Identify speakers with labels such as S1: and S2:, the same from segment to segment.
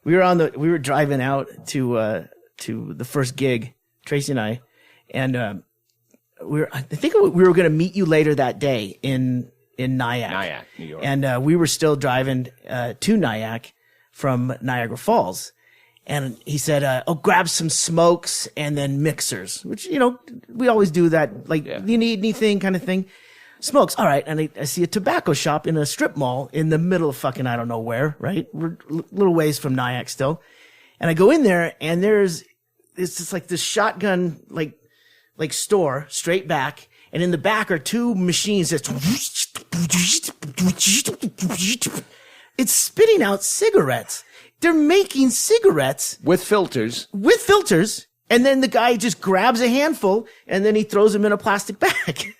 S1: we were driving out to the first gig, Tracey and I, and I think we were going to meet you later that day in Nyack,
S2: New York.
S1: And we were still driving to Nyack from Niagara Falls. And he said, grab some smokes and then mixers, which, we always do that. Like, you need anything kind of thing. Smokes. All right. And I see a tobacco shop in a strip mall in the middle of fucking, I don't know where, right? We're a little ways from Nyack still. And I go in there and it's just like this shotgun, like store straight back. And in the back are two machines that's, it's spitting out cigarettes. They're making cigarettes
S2: with filters.
S1: And then the guy just grabs a handful and then he throws them in a plastic bag.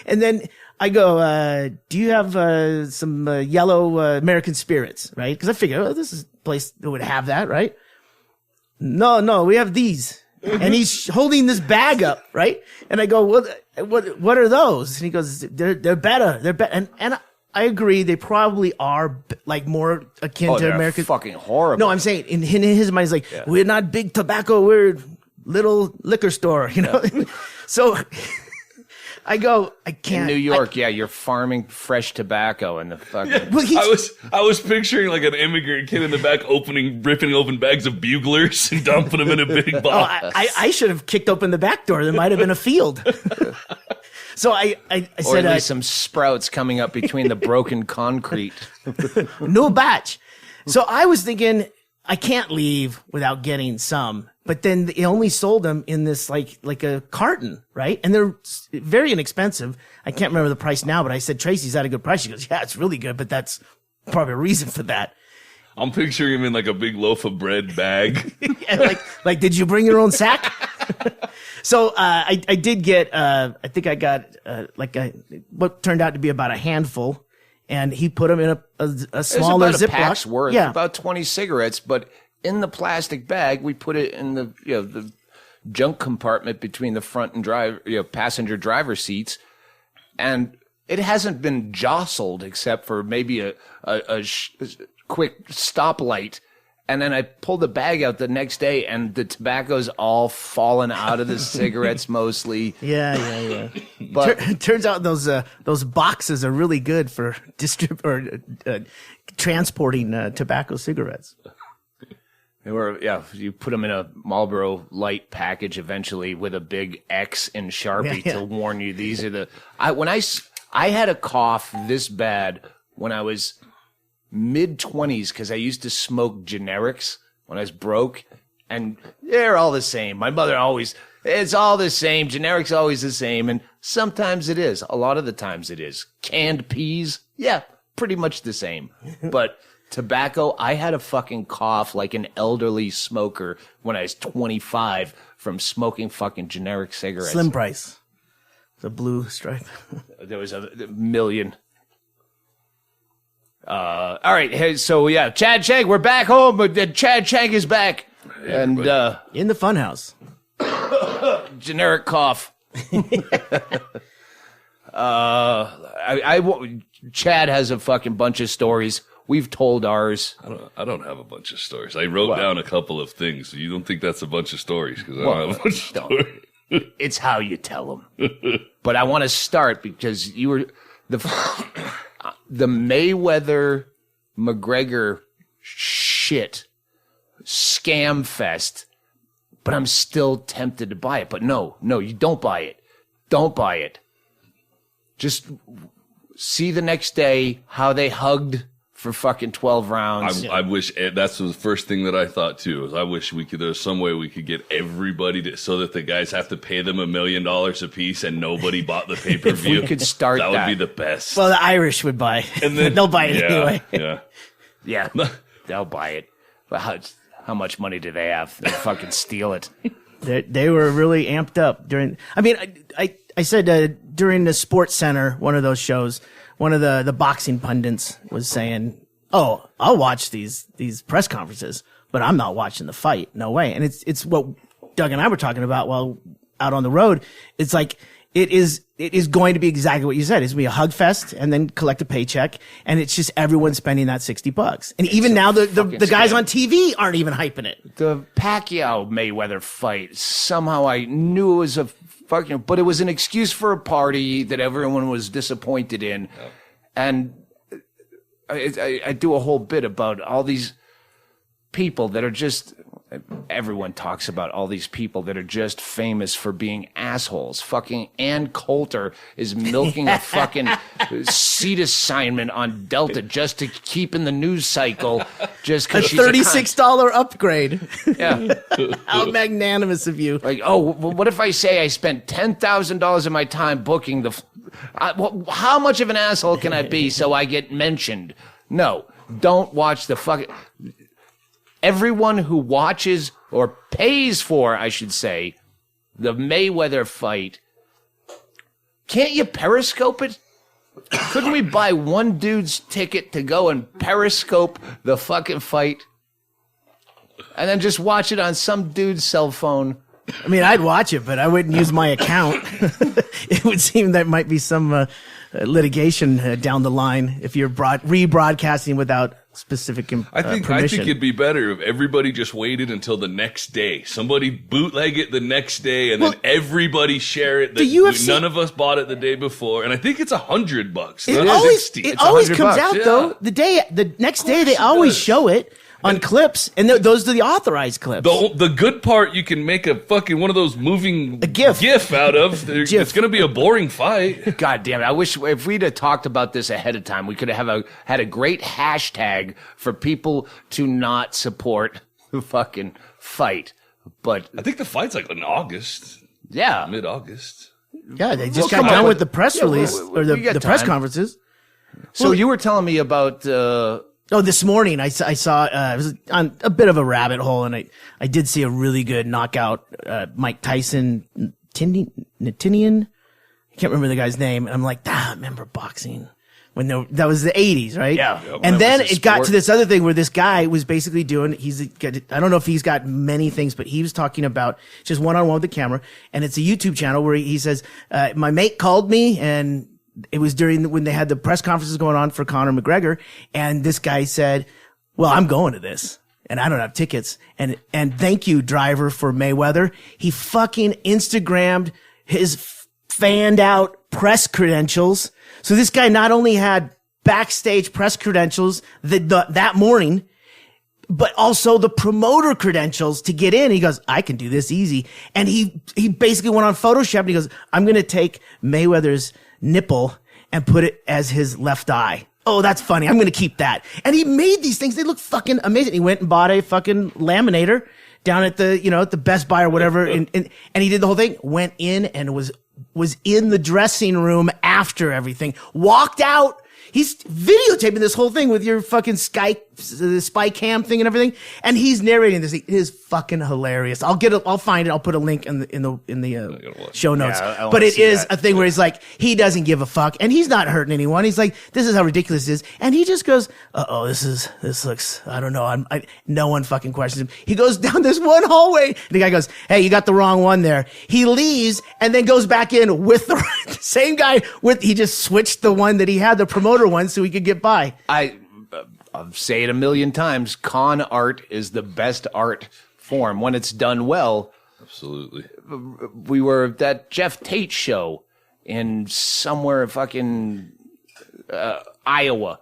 S1: And then I go, do you have some yellow American spirits, right? Because I figure, this is a place that would have that, right? No, we have these. And he's holding this bag up, right? And I go, what are those? And he goes, they're better. They're better. And I agree. They probably are like more akin to American.
S2: Fucking horrible.
S1: No, I'm saying in his mind, he's like, we're not big tobacco. We're little liquor store, So I go, I can't.
S2: In New York, you're farming fresh tobacco and the fucking.
S1: Well,
S3: I was picturing like an immigrant kid in the back ripping open bags of buglers and dumping them in a big box.
S1: I should have kicked open the back door. There might have been a field. So I said,
S2: or at least some sprouts coming up between the broken concrete.
S1: No batch. So I was thinking, I can't leave without getting some. But then they only sold them in this like a carton, right? And they're very inexpensive. I can't remember the price now, but I said, Tracey's at a good price. She goes, yeah, it's really good, but that's probably a reason for that.
S3: I'm picturing him in like a big loaf of bread bag.
S1: like, did you bring your own sack? So, I did get, I think I got, what turned out to be about a handful, and he put them in a smaller Ziploc.
S2: It's about a pack's worth, about 20 cigarettes, but in the plastic bag, we put it in the junk compartment between the front and passenger driver seats, and it hasn't been jostled except for maybe a quick stoplight. And then I pulled the bag out the next day, and the tobacco's all fallen out of the cigarettes mostly.
S1: Yeah.
S2: But
S1: turns out those boxes are really good for transporting tobacco cigarettes.
S2: they were, you put them in a Marlboro Light package eventually with a big X in Sharpie to warn you these are the. I had a cough this bad when I was mid-20s because I used to smoke generics when I was broke, and they're all the same. My mother it's all the same. Generics always the same, and sometimes it is. A lot of the times it is. Canned peas, pretty much the same. But tobacco, I had a fucking cough like an elderly smoker when I was 25 from smoking fucking generic cigarettes.
S1: Slim Price. The blue stripe.
S2: There was a million. All right, so Chad Shank, we're back home, but Chad Shank is back, and
S1: in the Funhouse.
S2: Generic cough. Chad has a fucking bunch of stories. We've told ours.
S3: I don't have a bunch of stories. I wrote down a couple of things. You don't think that's a bunch of stories because I don't have a bunch of stories.
S2: It's how you tell them. But I want to start because you were the Mayweather McGregor shit scam fest, but I'm still tempted to buy it. But no, you don't buy it. Don't buy it. Just see the next day how they hugged for fucking 12 rounds.
S3: I wish that's the first thing that I thought too. Is I wish there's some way we could get everybody so that the guys have to pay them $1 million a piece and nobody bought the pay-per-view.
S2: If we could start
S3: that would be the best.
S1: Well, the Irish would buy, and then they'll buy it anyway.
S2: Yeah, they'll buy it. But how much money do they have? They'll fucking steal it.
S1: They were really amped up during. I mean, I said during the Sports Center, one of those shows. One of the boxing pundits was saying, "Oh, I'll watch these press conferences, but I'm not watching the fight. No way." And it's what Doug and I were talking about while out on the road. It's like it is going to be exactly what you said. It's going to be a hug fest and then collect a paycheck. And it's just everyone spending that $60. And even now the guys on TV aren't even hyping it.
S2: The Pacquiao Mayweather fight, somehow I knew it was a fucking, but it was an excuse for a party that everyone was disappointed in. Yeah. And I do a whole bit about all these people that are just, everyone talks about all these people that are just famous for being assholes. Fucking Ann Coulter is milking a fucking seat assignment on Delta just to keep in the news cycle just because she's
S1: $36 upgrade.
S2: Yeah.
S1: How magnanimous of you.
S2: Like, oh, well, what if I say I spent $10,000 of my time booking how much of an asshole can I be so I get mentioned? No, don't watch the fucking... Everyone who watches or pays for, I should say, the Mayweather fight, can't you Periscope it? Couldn't we buy one dude's ticket to go and Periscope the fucking fight? And then just watch it on some dude's cell phone?
S1: I mean, I'd watch it, but I wouldn't use my account. It would seem there might be some litigation down the line if you're rebroadcasting without specific permission.
S3: I think it'd be better if everybody just waited until the next day. Somebody bootleg it the next day, and then everybody share it.
S1: The UFC,
S3: none of us bought it the day before, and I think it's $100.
S1: It always comes out though. The next day they always show it on clips, and those are the authorized clips.
S3: The good part, you can make a fucking one of those moving GIF out of. It's going to be a boring fight.
S2: God damn it! I wish if we'd have talked about this ahead of time, we could have had a great hashtag for people to not support the fucking fight. But
S3: I think the fight's like in August.
S2: Yeah,
S3: mid-August.
S1: Yeah, they just got done with the press release or the press conferences.
S2: So you were telling me about.
S1: This morning I saw it was on a bit of a rabbit hole, and I did see a really good knockout, Mike Tyson, Nitinian. I can't remember the guy's name. And I'm like, I remember boxing when that was the 80s, right?
S2: Yeah.
S1: And then it got to this other thing where this guy was basically doing, I don't know if he's got many things, but he was talking about just one-on-one with the camera. And it's a YouTube channel where he says, my mate called me, and it was when they had the press conferences going on for Conor McGregor, and this guy said, well, I'm going to this, and I don't have tickets. And thank you, driver, for Mayweather. He fucking Instagrammed his fanned out press credentials. So this guy not only had backstage press credentials that morning, but also the promoter credentials to get in. He goes, I can do this easy. And he basically went on Photoshop, and he goes, I'm going to take Mayweather's nipple and put it as his left eye. Oh, that's funny. I'm going to keep that. And he made these things. They look fucking amazing. He went and bought a fucking laminator down at the Best Buy or whatever. And he did the whole thing, went in and was in the dressing room after everything, walked out. He's videotaping this whole thing with your fucking the spy cam thing and everything, and he's narrating this. It is fucking hilarious. I'll find it. I'll put a link in the show notes. Yeah, but it is a thing where he's like, he doesn't give a fuck, and he's not hurting anyone. He's like, this is how ridiculous this is, and he just goes, this looks, I don't know. No one fucking questions him. He goes down this one hallway, and the guy goes, hey, you got the wrong one there. He leaves and then goes back in with the same guy he just switched the one that he had, the promoter one, so he could get by.
S2: I'll say it a million times. Con art is the best art form when it's done well.
S3: Absolutely.
S2: We were at that Jeff Tate show in somewhere fucking Iowa,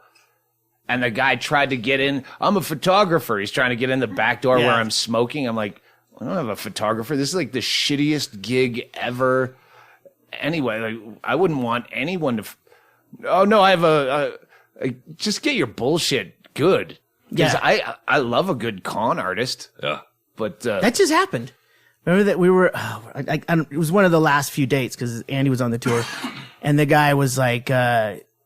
S2: and the guy tried to get in. I'm a photographer. He's trying to get in the back door where I'm smoking. I'm like, I don't have a photographer. This is like the shittiest gig ever. Anyway, like, I wouldn't want anyone to. Oh no, I have just get your bullshit good. Because I love a good con artist. Yeah. But
S1: that just happened. Remember that we were, it was one of the last few dates because Andy was on the tour, and the guy was like,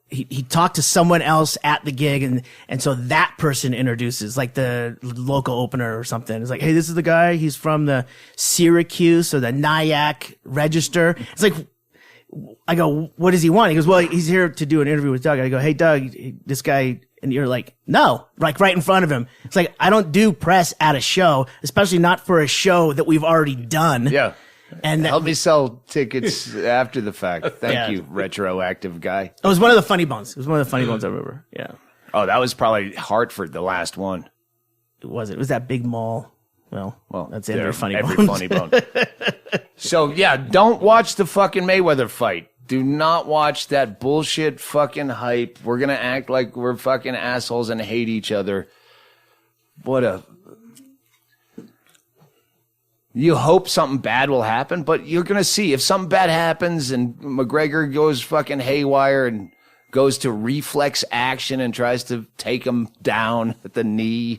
S1: he talked to someone else at the gig, and so that person introduces, like the local opener or something. It's like, hey, this is the guy. He's from the Syracuse or the Nyack Register. It's like, I go, what does he want? He goes, well, he's here to do an interview with Doug. I go, hey, Doug, this guy, and you're like, no, like right in front of him. It's like, I don't do press at a show, especially not for a show that we've already done.
S2: Yeah.
S1: And
S2: Help me sell tickets after the fact. Thank you, retroactive guy.
S1: It was one of the funny bones. It was one of the funny bones I remember. Yeah.
S2: Oh, that was probably Hartford, the last one.
S1: It wasn't. It was that big mall. Well, that's it. Every funny
S2: every
S1: bones.
S2: funny bone. So, yeah, don't watch the fucking Mayweather fight. Do not watch that bullshit fucking hype. We're going to act like we're fucking assholes and hate each other. You hope something bad will happen, but you're going to see. If something bad happens and McGregor goes fucking haywire and goes to reflex action and tries to take him down at the knee,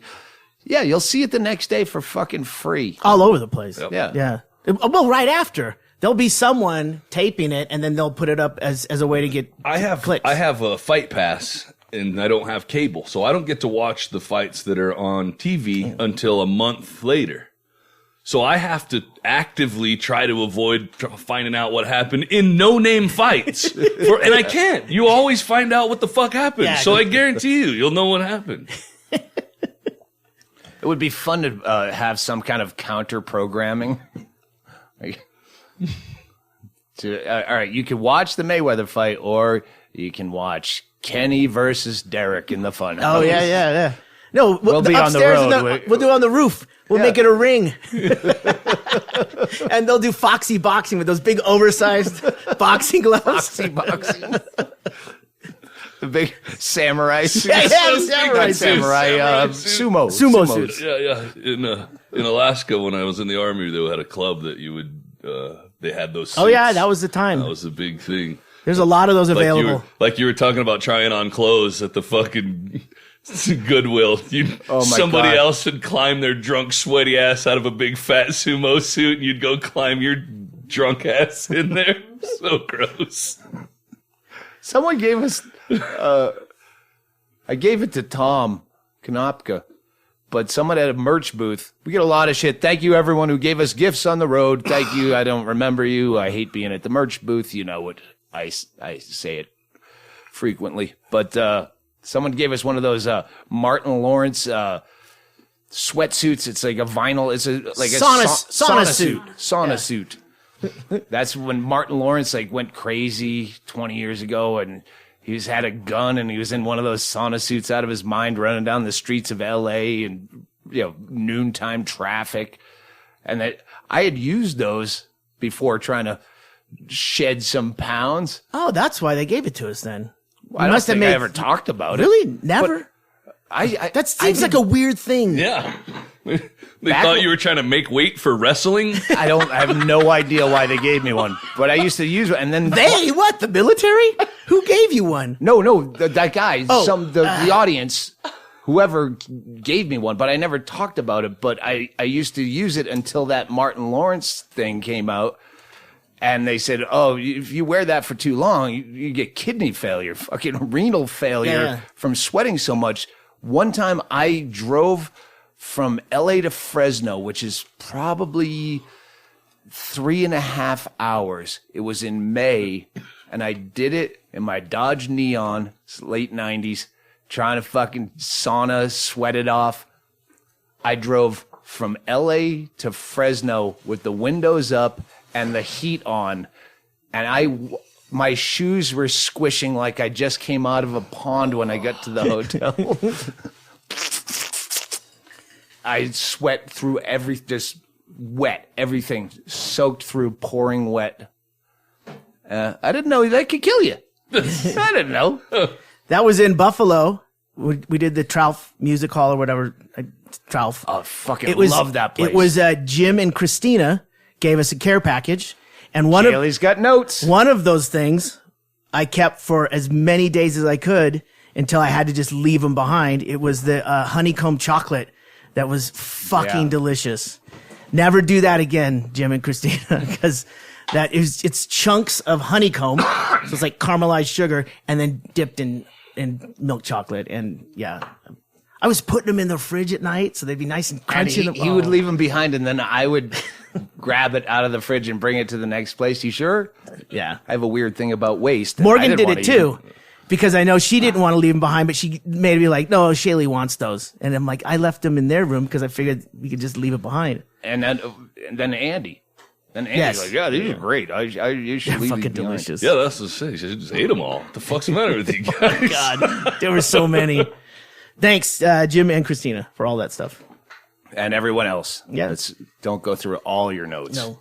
S2: yeah, you'll see it the next day for fucking free.
S1: All over the place.
S3: Yep.
S2: Yeah.
S1: Yeah. Well, right after. There'll be someone taping it, and then they'll put it up as a way to get clicks.
S3: I have a Fight Pass, and I don't have cable, so I don't get to watch the fights that are on TV until a month later. So I have to actively try to avoid finding out what happened in no-name fights. And I can't. You always find out what the fuck happened.
S1: Yeah.
S3: So I guarantee you'll know what happened.
S2: It would be fun to have some kind of counter-programming. All right, you can watch the Mayweather fight, or you can watch Kenny versus Derek in the FunHouse.
S1: Oh, yeah. No,
S2: We'll be on the
S1: upstairs
S2: road.
S1: we'll do it on the roof. We'll make it a ring. And they'll do Foxy boxing with those big oversized boxing gloves.
S2: Foxy boxing. The big samurai suits.
S1: Yeah, the samurai
S2: sumo.
S1: Sumo suits.
S3: Yeah. In Alaska, when I was in the Army, they had a club that you would, they had those suits.
S1: Oh, yeah, that was the time.
S3: That was a big thing.
S1: There's a lot of those available.
S3: Like you were talking about trying on clothes at the fucking Goodwill. Somebody
S2: God.
S3: else would climb their drunk, sweaty ass out of a big fat sumo suit, and you'd go climb your drunk ass in there. So gross.
S2: Someone gave us, I gave it to Tom Konopka, but someone at a merch booth. We get a lot of shit. Thank you, everyone who gave us gifts on the road. Thank you. I don't remember you. I hate being at the merch booth. You know what? I say it frequently. But someone gave us one of those Martin Lawrence sweatsuits. It's like a vinyl. It's like a
S1: sauna suit.
S2: Sauna suit. That's when Martin Lawrence went crazy 20 years ago, and he's had a gun, and he was in one of those sauna suits out of his mind, running down the streets of L.A. and noontime traffic. And I had used those before trying to shed some pounds.
S1: Oh, that's why they gave it to us then.
S2: I don't think I ever talked about it.
S1: Really? Never?
S2: That
S1: seems like a weird thing.
S3: Yeah. They thought you were trying to make weight for wrestling.
S2: I have no idea why they gave me one, but I used to use one. And then
S1: The military? Who gave you one?
S2: No, that guy, the audience, whoever gave me one, but I never talked about it. But I used to use it until that Martin Lawrence thing came out. And they said, oh, if you wear that for too long, you get kidney failure, fucking renal failure from sweating so much. One time I drove from LA to Fresno, which is probably 3.5 hours. It was in May, and I did it in my Dodge Neon, late 90s, trying to fucking sauna, sweat it off. I drove from LA to Fresno with the windows up and the heat on, and my shoes were squishing like I just came out of a pond when I got to the hotel. I sweat through just wet, everything soaked through, pouring wet. I didn't know that could kill you. I didn't know.
S1: That was in Buffalo. We did the Trout Music Hall or whatever. Trout.
S2: Oh, fucking love that place.
S1: It was Jim and Christina gave us a care package. And
S2: Chaille's got notes.
S1: One of those things I kept for as many days as I could until I had to just leave them behind. It was the honeycomb chocolate that was fucking delicious. Never do that again, Jim and Christina, because it's chunks of honeycomb. So it's like caramelized sugar and then dipped in milk chocolate. And I was putting them in the fridge at night so they'd be nice and crunchy.
S2: And he would leave them behind, and then I would grab it out of the fridge and bring it to the next place. You sure?
S1: Yeah.
S2: I have a weird thing about waste.
S1: Morgan did it too, because I know she didn't want to leave them behind, but she made me like, no, Chaille wants those. And I'm like, I left them in their room because I figured we could just leave it behind.
S2: And then Andy. And Andy's
S1: Yes.
S2: like, yeah, these are great. You should leave
S1: Fucking
S2: these behind.
S1: delicious.
S3: Yeah, that's the thing. You just ate them all. What the fuck's the matter with you guys?
S1: God, there were so many. Thanks, Jim and Christina, for all that stuff.
S2: And everyone else.
S1: Yeah.
S2: Don't go through all your notes.
S1: No.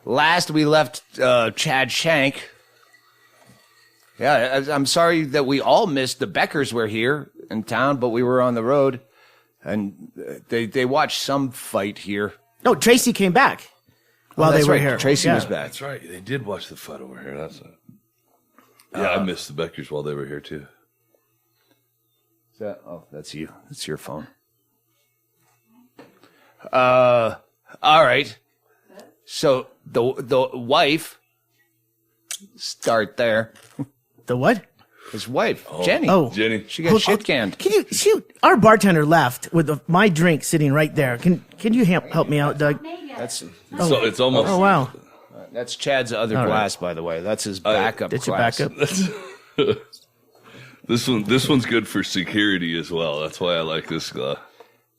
S2: Last we left Chad Shank. Yeah, I'm sorry that we all missed. The Beckers were here in town, but we were on the road. And they watched some fight here.
S1: No, Tracey came back while
S2: That's
S1: they were
S2: right.
S1: here.
S2: Tracey
S1: Yeah.
S2: was back.
S3: That's right. They did watch the fight over here. That's it. Yeah, I missed the Beckers while they were here too.
S2: That's you. That's your phone. All right. So the wife, start there.
S1: The what?
S2: His wife, Jenny.
S1: Oh.
S3: Jenny.
S2: She got shit canned.
S1: Can you shoot? Our bartender left with my drink sitting right there. Can you help me out, Doug?
S2: That's
S3: So it's almost.
S1: Oh wow,
S2: that's Chad's other
S1: All right.
S2: glass, by the way. That's his backup
S1: did you
S2: glass.
S1: back up?
S3: This one's good for security as well. That's why I like this glass.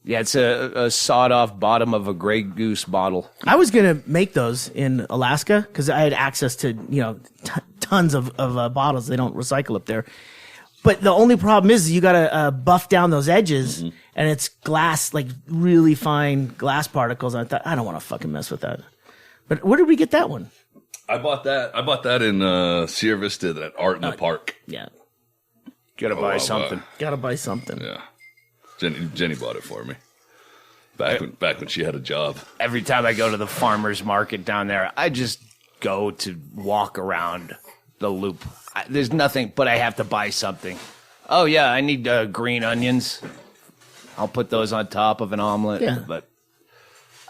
S2: Yeah, it's a sawed-off bottom of a Grey Goose bottle.
S1: I was gonna make those in Alaska because I had access to tons of bottles. They don't recycle up there. But the only problem is you gotta buff down those edges, and it's glass, like really fine glass particles. I thought I don't want to fucking mess with that. But where did we get that one?
S3: I bought that in Sierra Vista at Art in the Park.
S1: Yeah,
S2: Gotta buy something.
S1: gotta buy something.
S3: Yeah, Jenny bought it for me. Back when she had a job.
S2: Every time I go to the farmer's market down there, I just go to walk around the loop. There's nothing, but I have to buy something. Oh, yeah, I need green onions. I'll put those on top of an omelet.
S1: Yeah.
S2: But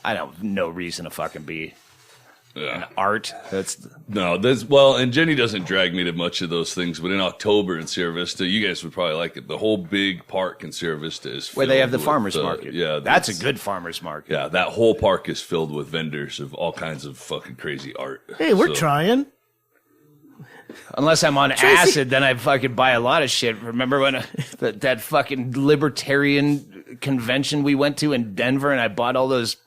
S2: I don't no reason to fucking be
S3: Yeah.
S2: art.
S3: And Jenny doesn't drag me to much of those things, but in October in Sierra Vista, you guys would probably like it. The whole big park in Sierra Vista is
S2: Where they have the
S3: filled
S2: farmer's
S3: with,
S2: market.
S3: Yeah.
S2: That's a good farmer's market.
S3: Yeah, that whole park is filled with vendors of all kinds of fucking crazy art.
S1: Hey, we're
S3: So-
S1: trying.
S2: Unless I'm on acid, then I fucking buy a lot of shit. Remember when that fucking libertarian convention we went to in Denver and I bought all those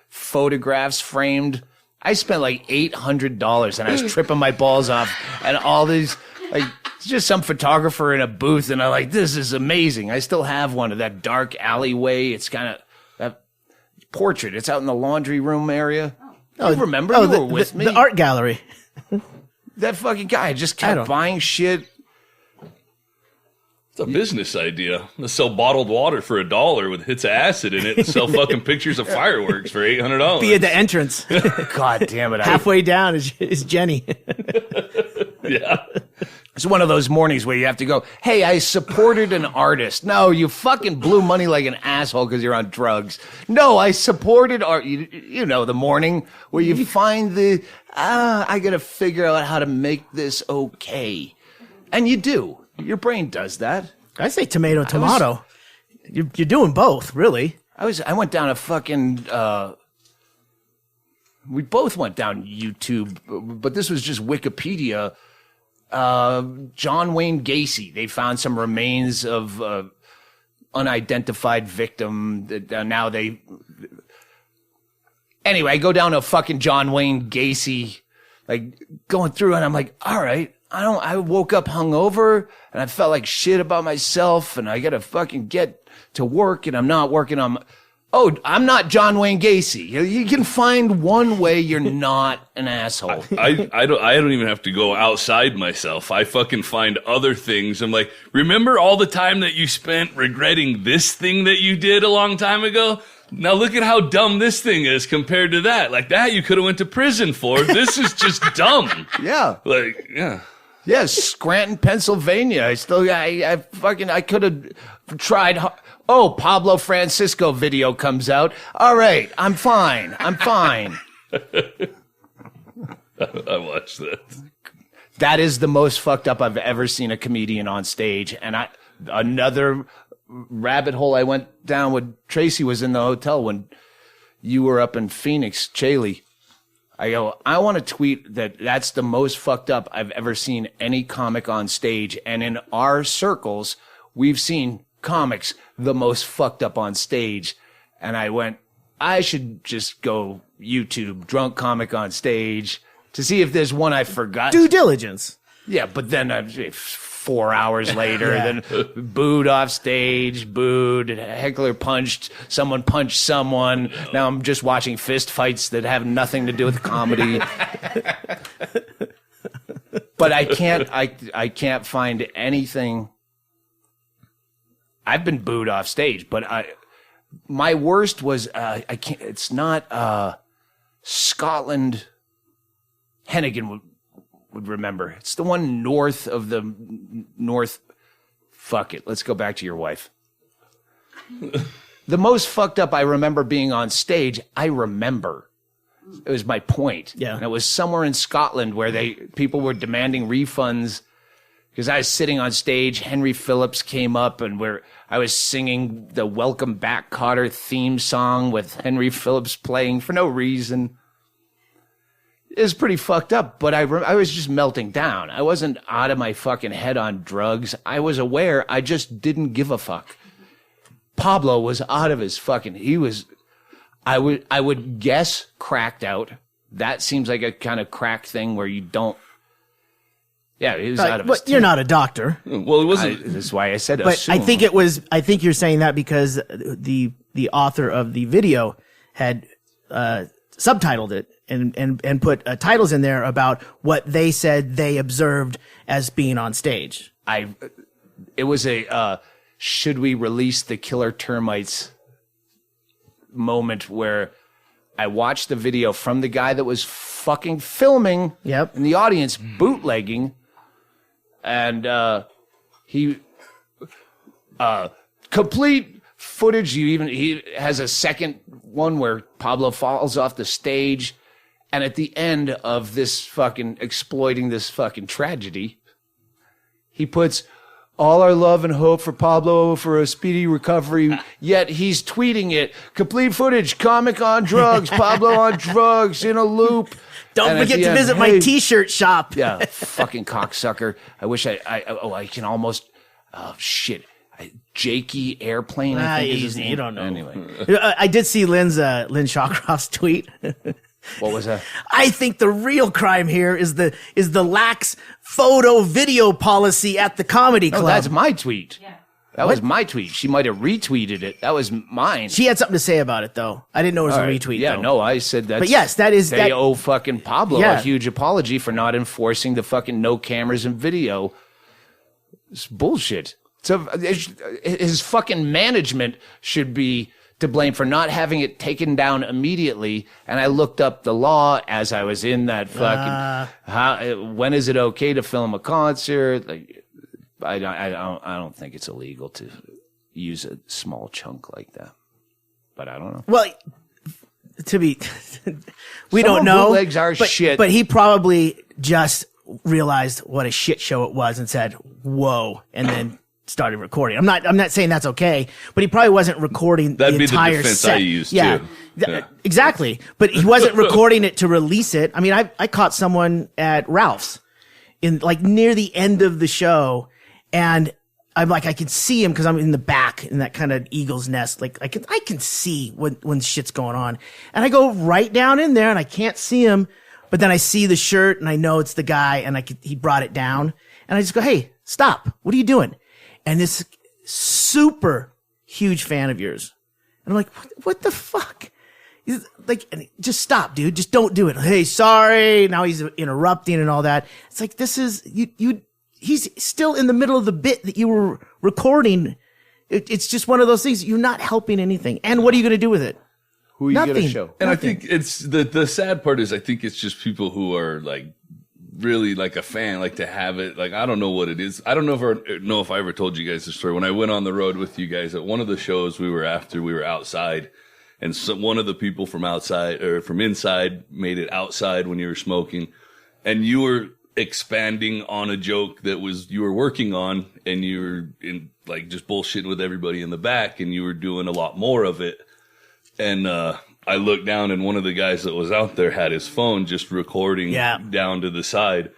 S2: photographs framed? I spent like $800 and I was tripping my balls off and all these, like, it's just some photographer in a booth and I'm like, this is amazing. I still have one of that dark alleyway. It's kind of that portrait. It's out in the laundry room area. You remember? You were with me.
S1: The art gallery.
S2: That fucking guy just kept buying shit.
S3: It's a business idea. Let's sell bottled water for $1 with hits of acid in it and sell fucking pictures of fireworks for $800.
S1: Be at the entrance.
S2: God damn it.
S1: Halfway down is Jenny.
S3: Yeah.
S2: It's one of those mornings where you have to go, hey, I supported an artist. No, you fucking blew money like an asshole because you're on drugs. No, I supported art. You know, the morning where you find I got to figure out how to make this okay. And you do. Your brain does that.
S1: I say tomato. You're doing both, really.
S2: I went down a fucking, we both went down YouTube, but this was just Wikipedia. John Wayne Gacy. They found some remains of unidentified victim. Now anyway, I go down to fucking John Wayne Gacy, like going through, and I'm like, all right, I woke up hungover, and I felt like shit about myself, and I gotta fucking get to work, and I'm not working on. I'm not John Wayne Gacy. You can find one way you're not an asshole.
S3: I don't even have to go outside myself. I fucking find other things. I'm like, remember all the time that you spent regretting this thing that you did a long time ago? Now look at how dumb this thing is compared to that. Like that you could have went to prison for. This is just dumb.
S2: Yeah.
S3: Like, yeah.
S2: Yes, Scranton, Pennsylvania. I could have tried. Oh, Pablo Francisco video comes out. All right, I'm fine. I
S3: watched that.
S2: That is the most fucked up I've ever seen a comedian on stage. And another rabbit hole I went down with Tracey was in the hotel when you were up in Phoenix, Chaille. I go, I want to tweet that's the most fucked up I've ever seen any comic on stage. And in our circles, we've seen comics the most fucked up on stage. And I went, I should just go YouTube drunk comic on stage to see if there's one I forgot.
S1: Due diligence.
S2: Yeah, but then 4 hours later, then booed off stage, booed, heckler punched someone. Now I'm just watching fist fights that have nothing to do with comedy. But I can't find anything. I've been booed off stage, but my worst was I can't. It's not Scotland. Hennigan would remember. It's the one north of the north. Fuck it. Let's go back to your wife. The most fucked up I remember being on stage. I remember. It was my point.
S1: Yeah.
S2: And it was somewhere in Scotland where people were demanding refunds because I was sitting on stage. Henry Phillips came up and I was singing the Welcome Back Kotter theme song with Henry Phillips playing for no reason. It was pretty fucked up, but I was just melting down. I wasn't out of my fucking head on drugs. I was aware. I just didn't give a fuck. Pablo was out of his fucking. He was. I would guess cracked out. That seems like a kind of crack thing where you don't. Yeah, he was out of his.
S1: But you're not a doctor.
S3: Well, it wasn't.
S2: That's why I said.
S1: But
S2: assume.
S1: I think it was. I think you're saying that because the author of the video had subtitled it and put titles in there about what they said they observed as being on stage.
S2: It was a should we release the killer termites moment where I watched the video from the guy that was fucking filming in the audience bootlegging, and he complete footage. He has a second one where Pablo falls off the stage, and at the end of this fucking exploiting this fucking tragedy, he puts all our love and hope for Pablo for a speedy recovery, yet he's tweeting it. Complete footage, comic on drugs, Pablo on drugs, in a loop.
S1: Don't forget to visit my t-shirt shop.
S2: Yeah, fucking cocksucker. I wish I can almost, shit. Jakey Airplane, I think is his name.
S1: You don't know.
S2: Anyway.
S1: I did see Lynn Shawcroft's tweet.
S2: What was that?
S1: I think the real crime here is the lax photo video policy at the comedy club.
S2: No, that's my tweet. Yeah. That was my tweet. She might have retweeted it. That was mine.
S1: She had something to say about it, though. I didn't know it was a retweet.
S2: Yeah,
S1: though.
S2: no, I said that.
S1: But yes, that is.
S2: They owe fucking Pablo
S1: Yeah.
S2: a huge apology for not enforcing the fucking no cameras and video. It's bullshit. So his fucking management should be to blame for not having it taken down immediately. And I looked up the law as I was in that fucking. When is it okay to film a concert? Like, I don't think it's illegal to use a small chunk like that. But I don't know.
S1: Well, to be, we
S2: Some
S1: don't know.
S2: Bootlegs are shit.
S1: But he probably just realized what a shit show it was and said, "Whoa," and then started recording. I'm not saying that's okay, but he probably wasn't recording
S3: That'd
S1: the entire
S3: be the defense
S1: set.
S3: I used too. Yeah.
S1: Exactly. But he wasn't recording it to release it. I mean, I caught someone at Ralph's in like near the end of the show, and I'm like, I can see him because I'm in the back in that kind of eagle's nest. Like I can see when shit's going on, and I go right down in there and I can't see him, but then I see the shirt and I know it's the guy, and he brought it down, and I just go, "Hey, stop! What are you doing?" And this super huge fan of yours. And I'm like, what the fuck? He's like, just stop, dude. Just don't do it. Hey, sorry. Now he's interrupting and all that. It's like, this is, he's still in the middle of the bit that you were recording. It's just one of those things. You're not helping anything. And what are you going to do with it?
S2: Who are you going to show?
S3: And I think it's the sad part is I think it's just people who are like, really like a fan, like to have it. Like, I don't know what it is. I don't know if I ever told you guys the story. When I went on the road with you guys at one of the shows we were outside, and one of the people from outside or from inside made it outside when you were smoking, and you were expanding on a joke that you were working on, and you were in like just bullshitting with everybody in the back, and you were doing a lot more of it. And I looked down, and one of the guys that was out there had his phone just recording down to the side.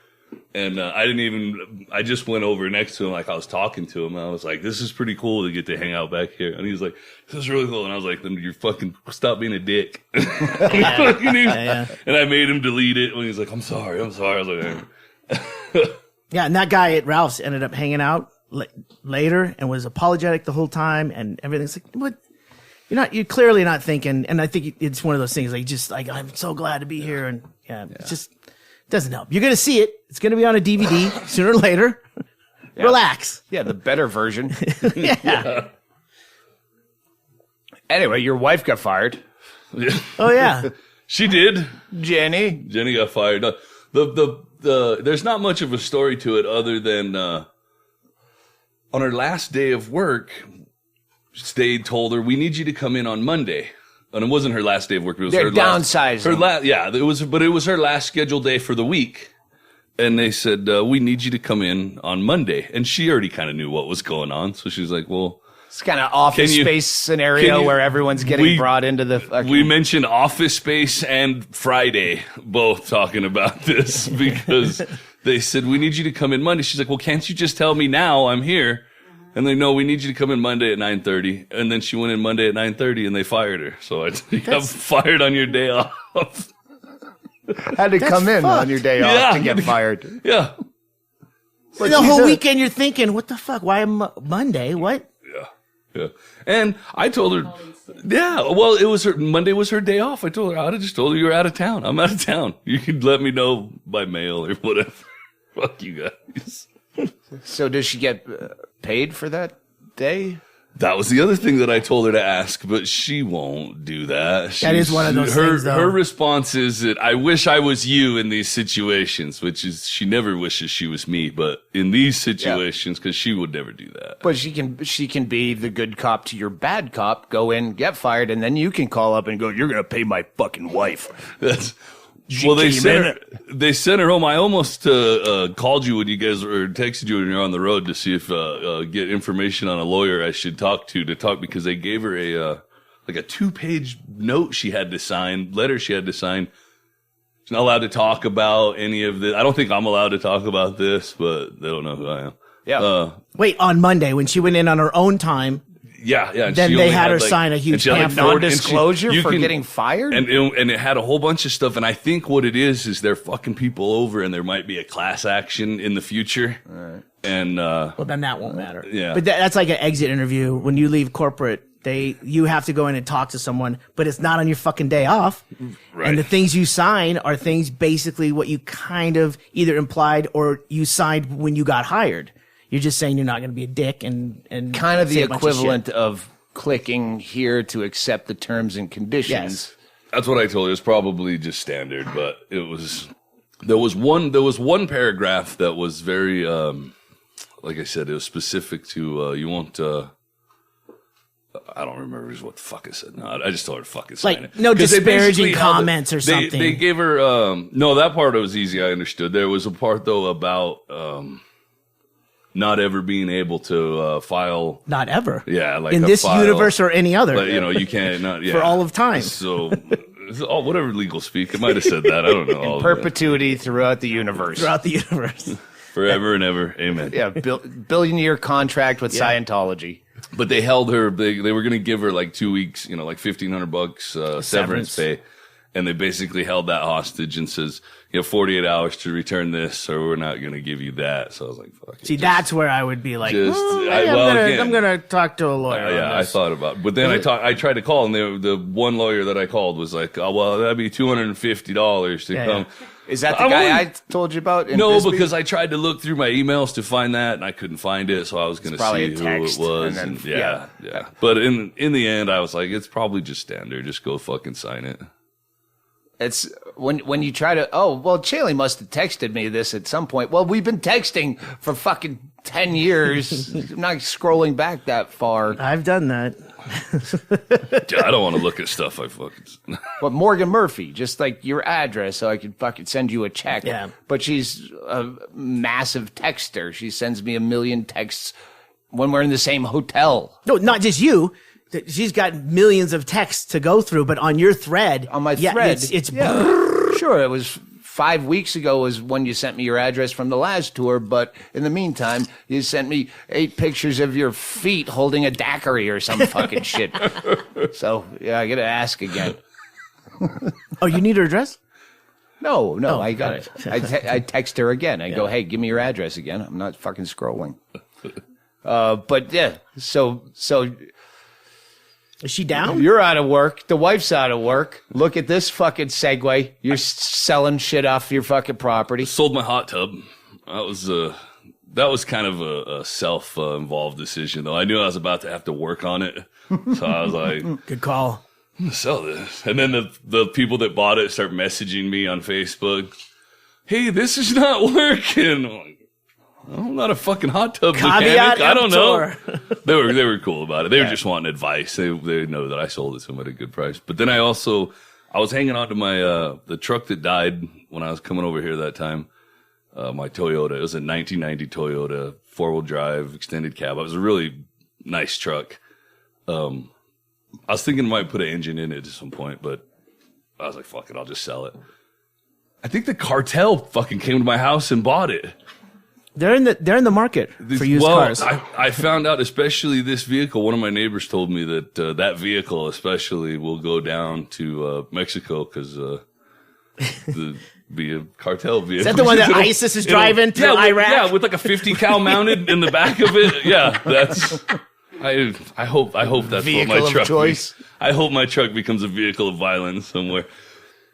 S3: And I just went over next to him like I was talking to him. I was like, this is pretty cool to get to hang out back here. And he was like, this is really cool. And I was like, then you're fucking, stop being a dick. And I made him delete it. And he was like, I'm sorry. I was like,
S1: yeah, and that guy at Ralph's ended up hanging out later and was apologetic the whole time and everything's like, what? You're clearly not thinking, and I think it's one of those things like just like, I'm so glad to be here. And it just doesn't help. You're going to see it. It's going to be on a DVD sooner or later. Yeah. Relax.
S2: Yeah, the better version.
S1: Yeah.
S2: Anyway, your wife got fired.
S1: Oh, yeah.
S3: She did.
S2: Jenny
S3: got fired. There's not much of a story to it other than on her last day of work, Stade told her, we need you to come in on Monday. And it wasn't her last day of work. It was
S2: They're
S3: her
S2: downsizing.
S3: It was her last scheduled day for the week. And they said, we need you to come in on Monday. And she already kind of knew what was going on. So she was like, well,
S2: it's kind of Office Space scenario where everyone's getting brought into the...
S3: We mentioned Office Space and Friday both talking about this because they said, we need you to come in Monday. She's like, well, can't you just tell me now I'm here? And they know we need you to come in Monday at 9:30. And then she went in Monday at 9:30 and they fired her. So you got fired on your day off.
S2: Had to come in on your day off to get fired.
S3: Yeah.
S1: But the whole weekend you're thinking, what the fuck? Why Monday? What?
S3: Yeah. And I told her, well, Monday was her day off. I told her, I just told her you were out of town. I'm out of town. You could let me know by mail or whatever. Fuck you guys.
S2: So does she get paid for that day?
S3: That was the other thing that I told her to ask, but she won't do that.
S1: That is one of those things, though.
S3: Her response is that I wish I was you in these situations, which is she never wishes she was me, but in these situations, because she would never do that.
S2: But she can be the good cop to your bad cop, go in, get fired, and then you can call up and go, you're going to pay my fucking wife.
S3: They sent her home. I almost called you when you guys or texted you when you're on the road to see if get information on a lawyer I should talk to because they gave her a 2-page note she had to sign, letter she had to sign. She's not allowed to talk about any of this. I don't think I'm allowed to talk about this, but they don't know who I am.
S2: Yeah.
S1: Wait, on Monday when she went in on her own time.
S3: Yeah.
S1: Then they had her sign a huge pamphlet.
S2: Non-disclosure for getting fired?
S3: And it had a whole bunch of stuff. And I think what it is they're fucking people over and there might be a class action in the future. All right. And,
S1: well, then that won't matter.
S3: Yeah.
S1: But that's like an exit interview. When you leave corporate, you have to go in and talk to someone, but it's not on your fucking day off. Right. And the things you sign are things basically what you kind of either implied or you signed when you got hired. You're just saying you're not going to be a dick and
S2: kind of the equivalent of clicking here to accept the terms and conditions.
S1: Yes.
S3: That's what I told you. It's probably just standard, but there was one paragraph that was very, like I said, it was specific to, you won't, I don't remember what the fuck it said. No, I just told her to fucking sign it.
S1: No disparaging comments or something.
S3: They gave her, no, that part was easy. I understood. There was a part though about, not ever being able to file.
S1: Not ever.
S3: Yeah, like
S1: in this universe or any other.
S3: But you can't.
S1: For all of time.
S3: So, whatever legal speak, it might have said that. I don't know.
S2: In perpetuity throughout the universe.
S3: Forever and ever. Amen.
S2: Yeah, billion-year contract with Scientology.
S3: But they held her. They were going to give her like 2 weeks. Like $1,500 severance pay. And they basically held that hostage and says, you have 48 hours to return this, or we're not going to give you that. So I was like, fuck it.
S1: See, that's where I would be like, I'm going to talk to a lawyer.
S3: I thought about it. But then I tried to call, and the one lawyer that I called was like, oh, well, that'd be $250 to come.
S2: Is that the guy I told you about?
S3: No, Bisbee? Because I tried to look through my emails to find that, and I couldn't find it. So I was going to see who it was. And then, yeah. But in the end, I was like, it's probably just standard. Just go fucking sign it.
S2: It's when you try to, Chaille must have texted me this at some point. Well, we've been texting for fucking 10 years. I'm not scrolling back that far.
S1: I've done that.
S3: I don't want to look at stuff I fucking...
S2: But Morgan Murphy, just like your address so I could fucking send you a check.
S1: Yeah.
S2: But she's a massive texter. She sends me 1 million texts when we're in the same hotel.
S1: No, not just you. She's got millions of texts to go through, but on your thread,
S2: on my thread,
S1: it's
S2: sure. It was 5 weeks ago was when you sent me your address from the last tour, but in the meantime, you sent me 8 pictures of your feet holding a daiquiri or some fucking shit. So, yeah, I got to ask again.
S1: Oh, you need her address?
S2: No, I got it. I text her again. I go, hey, give me your address again. I'm not fucking scrolling. But yeah, so
S1: is she down?
S2: you're out of work. The wife's out of work. Look at this fucking segue. You're selling shit off your fucking property.
S3: Sold my hot tub. That was kind of a self-involved decision, though. I knew I was about to have to work on it, so I was like,
S1: Good call.
S3: I'm gonna sell this. And then the people that bought it start messaging me on Facebook. Hey, this is not working. I'm like, I'm not a fucking hot tub mechanic. I don't know. They were cool about it. They were just wanting advice. They know that I sold it to them at a good price. But then I was hanging on to my the truck that died when I was coming over here that time. My Toyota. It was a 1990 Toyota 4-wheel drive extended cab. It was a really nice truck. I was thinking I might put an engine in it at some point, but I was like, fuck it, I'll just sell it. I think the cartel fucking came to my house and bought it.
S1: They're in the market for used cars.
S3: I found out, especially this vehicle. One of my neighbors told me that that vehicle, especially, will go down to Mexico because be a cartel vehicle.
S1: Is that the one that ISIS is driving to Iraq?
S3: Yeah, with like a 50 cal mounted in the back of it. Yeah, that's. I hope that's
S2: vehicle
S3: what my truck.
S2: Choice.
S3: I hope my truck becomes a vehicle of violence somewhere.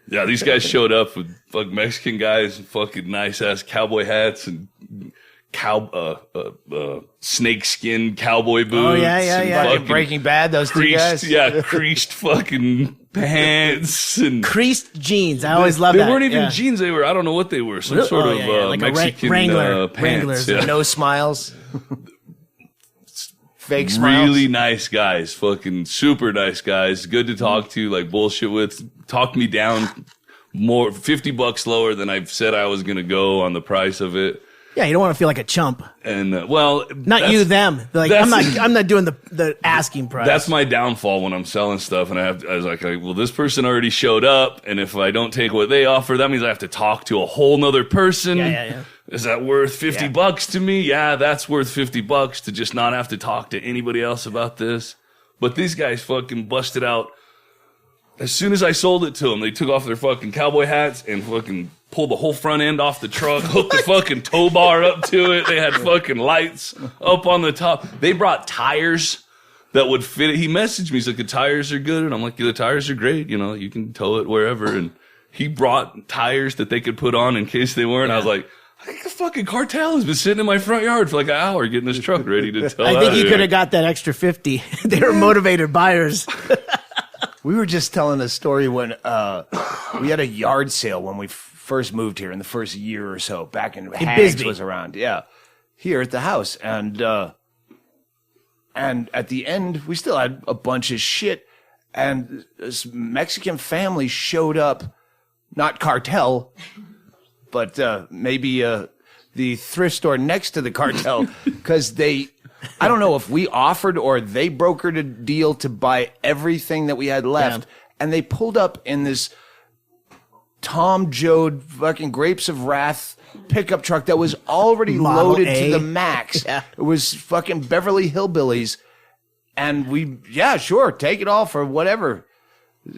S3: Yeah, these guys showed up with fucking Mexican guys, fucking nice ass cowboy hats and snake skin cowboy boots.
S1: Oh yeah.
S2: Fucking Breaking Bad, those two guys.
S3: Yeah, creased fucking pants and
S1: creased jeans. I always love that.
S3: They weren't even jeans. They were, I don't know what they were. Some sort of
S1: like
S3: Mexican
S1: a Wrangler,
S3: pants.
S1: Wranglers.
S3: Yeah.
S2: No smiles. Fake smiles.
S3: Really nice guys. Fucking super nice guys. Good to talk to, like bullshit with. Talked me down more, $50 lower than I said I was going to go on the price of it.
S1: Yeah, you don't want to feel like a chump.
S3: And
S1: not you, them. Like I'm not doing the asking price.
S3: That's my downfall when I'm selling stuff, and I was like, well, this person already showed up, and if I don't take what they offer, that means I have to talk to a whole nother person.
S1: Yeah.
S3: Is that worth $50 to me? Yeah, that's worth $50 to just not have to talk to anybody else about this. But these guys fucking busted out. As soon as I sold it to them, they took off their fucking cowboy hats and fucking pulled the whole front end off the truck, hooked the fucking tow bar up to it. They had fucking lights up on the top. They brought tires that would fit it. He messaged me, he's like, the tires are good. And I'm like, yeah, the tires are great. You know, you can tow it wherever. And he brought tires that they could put on in case they weren't. I was like, I think the fucking cartel has been sitting in my front yard for like an hour getting this truck ready to tow.
S1: I think you could have got that extra 50. They were motivated buyers.
S2: We were just telling a story when we had a yard sale when we first moved here in the first year or so, back in Hags
S1: Bisbee.
S2: was around. Yeah, here at the house. And at the end, we still had a bunch of shit. And this Mexican family showed up, not cartel, but maybe the thrift store next to the cartel, because I don't know if we offered or they brokered a deal to buy everything that we had left. Yeah. And they pulled up in this Tom Joad fucking Grapes of Wrath pickup truck that was already loaded to the max. Yeah. It was fucking Beverly Hillbillies. And sure, take it all for whatever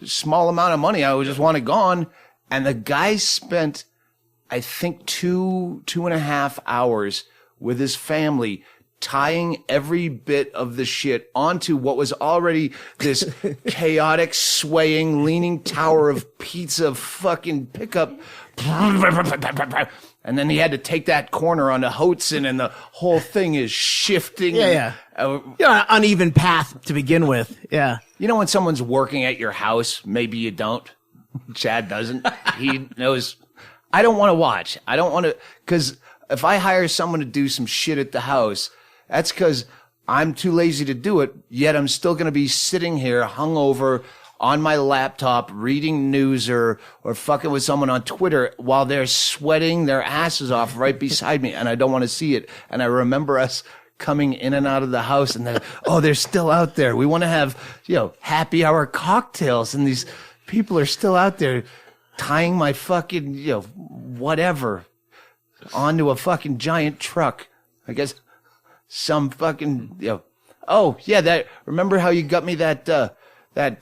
S2: small amount of money. I just want it gone. And the guy spent, I think, 2.5 hours with his family tying every bit of the shit onto what was already this chaotic, swaying, leaning tower of pizza fucking pickup. And then he had to take that corner onto Hudson, and the whole thing is shifting.
S1: Yeah. You're on an uneven path to begin with. Yeah.
S2: You know when someone's working at your house, maybe you don't. Chad doesn't. He knows. I don't want to watch. I don't want to, because if I hire someone to do some shit at the house, that's because I'm too lazy to do it, yet I'm still going to be sitting here hungover on my laptop reading news or fucking with someone on Twitter while they're sweating their asses off right beside me, and I don't want to see it. And I remember us coming in and out of the house, and they're still out there. We want to have, happy hour cocktails, and these people are still out there tying my fucking, whatever onto a fucking giant truck. I guess some fucking, oh yeah, remember how you got me that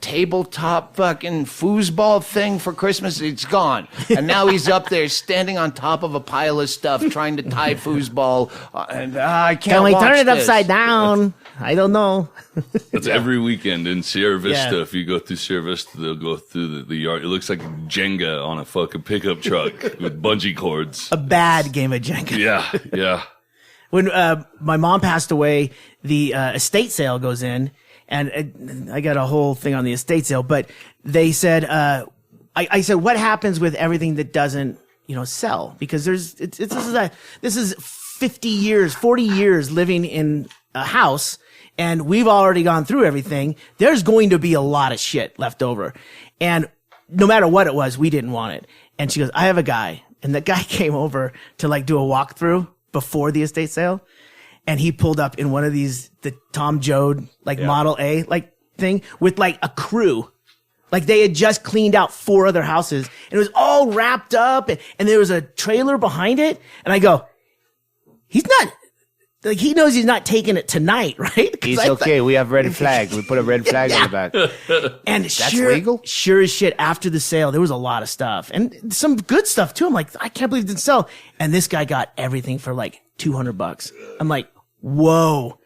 S2: tabletop fucking foosball thing for Christmas? It's gone. And now he's up there standing on top of a pile of stuff trying to tie foosball. And I can't watch
S1: turn it
S2: this.
S1: upside down. I don't know.
S3: That's every weekend in Sierra Vista. Yeah. If you go through Sierra Vista, they'll go through the yard. It looks like Jenga on a fucking pickup truck with bungee cords.
S1: A bad game of Jenga.
S3: Yeah.
S1: When my mom passed away, the estate sale goes in. And I got a whole thing on the estate sale, but they said, I said, what happens with everything that doesn't, sell? Because this is 50 years, 40 years living in a house, and we've already gone through everything. There's going to be a lot of shit left over. And no matter what it was, we didn't want it. And she goes, I have a guy. And the guy came over to do a walkthrough before the estate sale. And he pulled up in one of these, the Tom Joad, Model A, thing with a crew. They had just cleaned out 4 other houses and it was all wrapped up and there was a trailer behind it. And I go, he's not, he knows he's not taking it tonight, right?
S2: He's okay. We have red flag. We put a red flag on the back.
S1: And
S2: that's legal?
S1: Sure as shit, after the sale, there was a lot of stuff and some good stuff too. I'm like, I can't believe it didn't sell. And this guy got everything for $200. I'm like, whoa,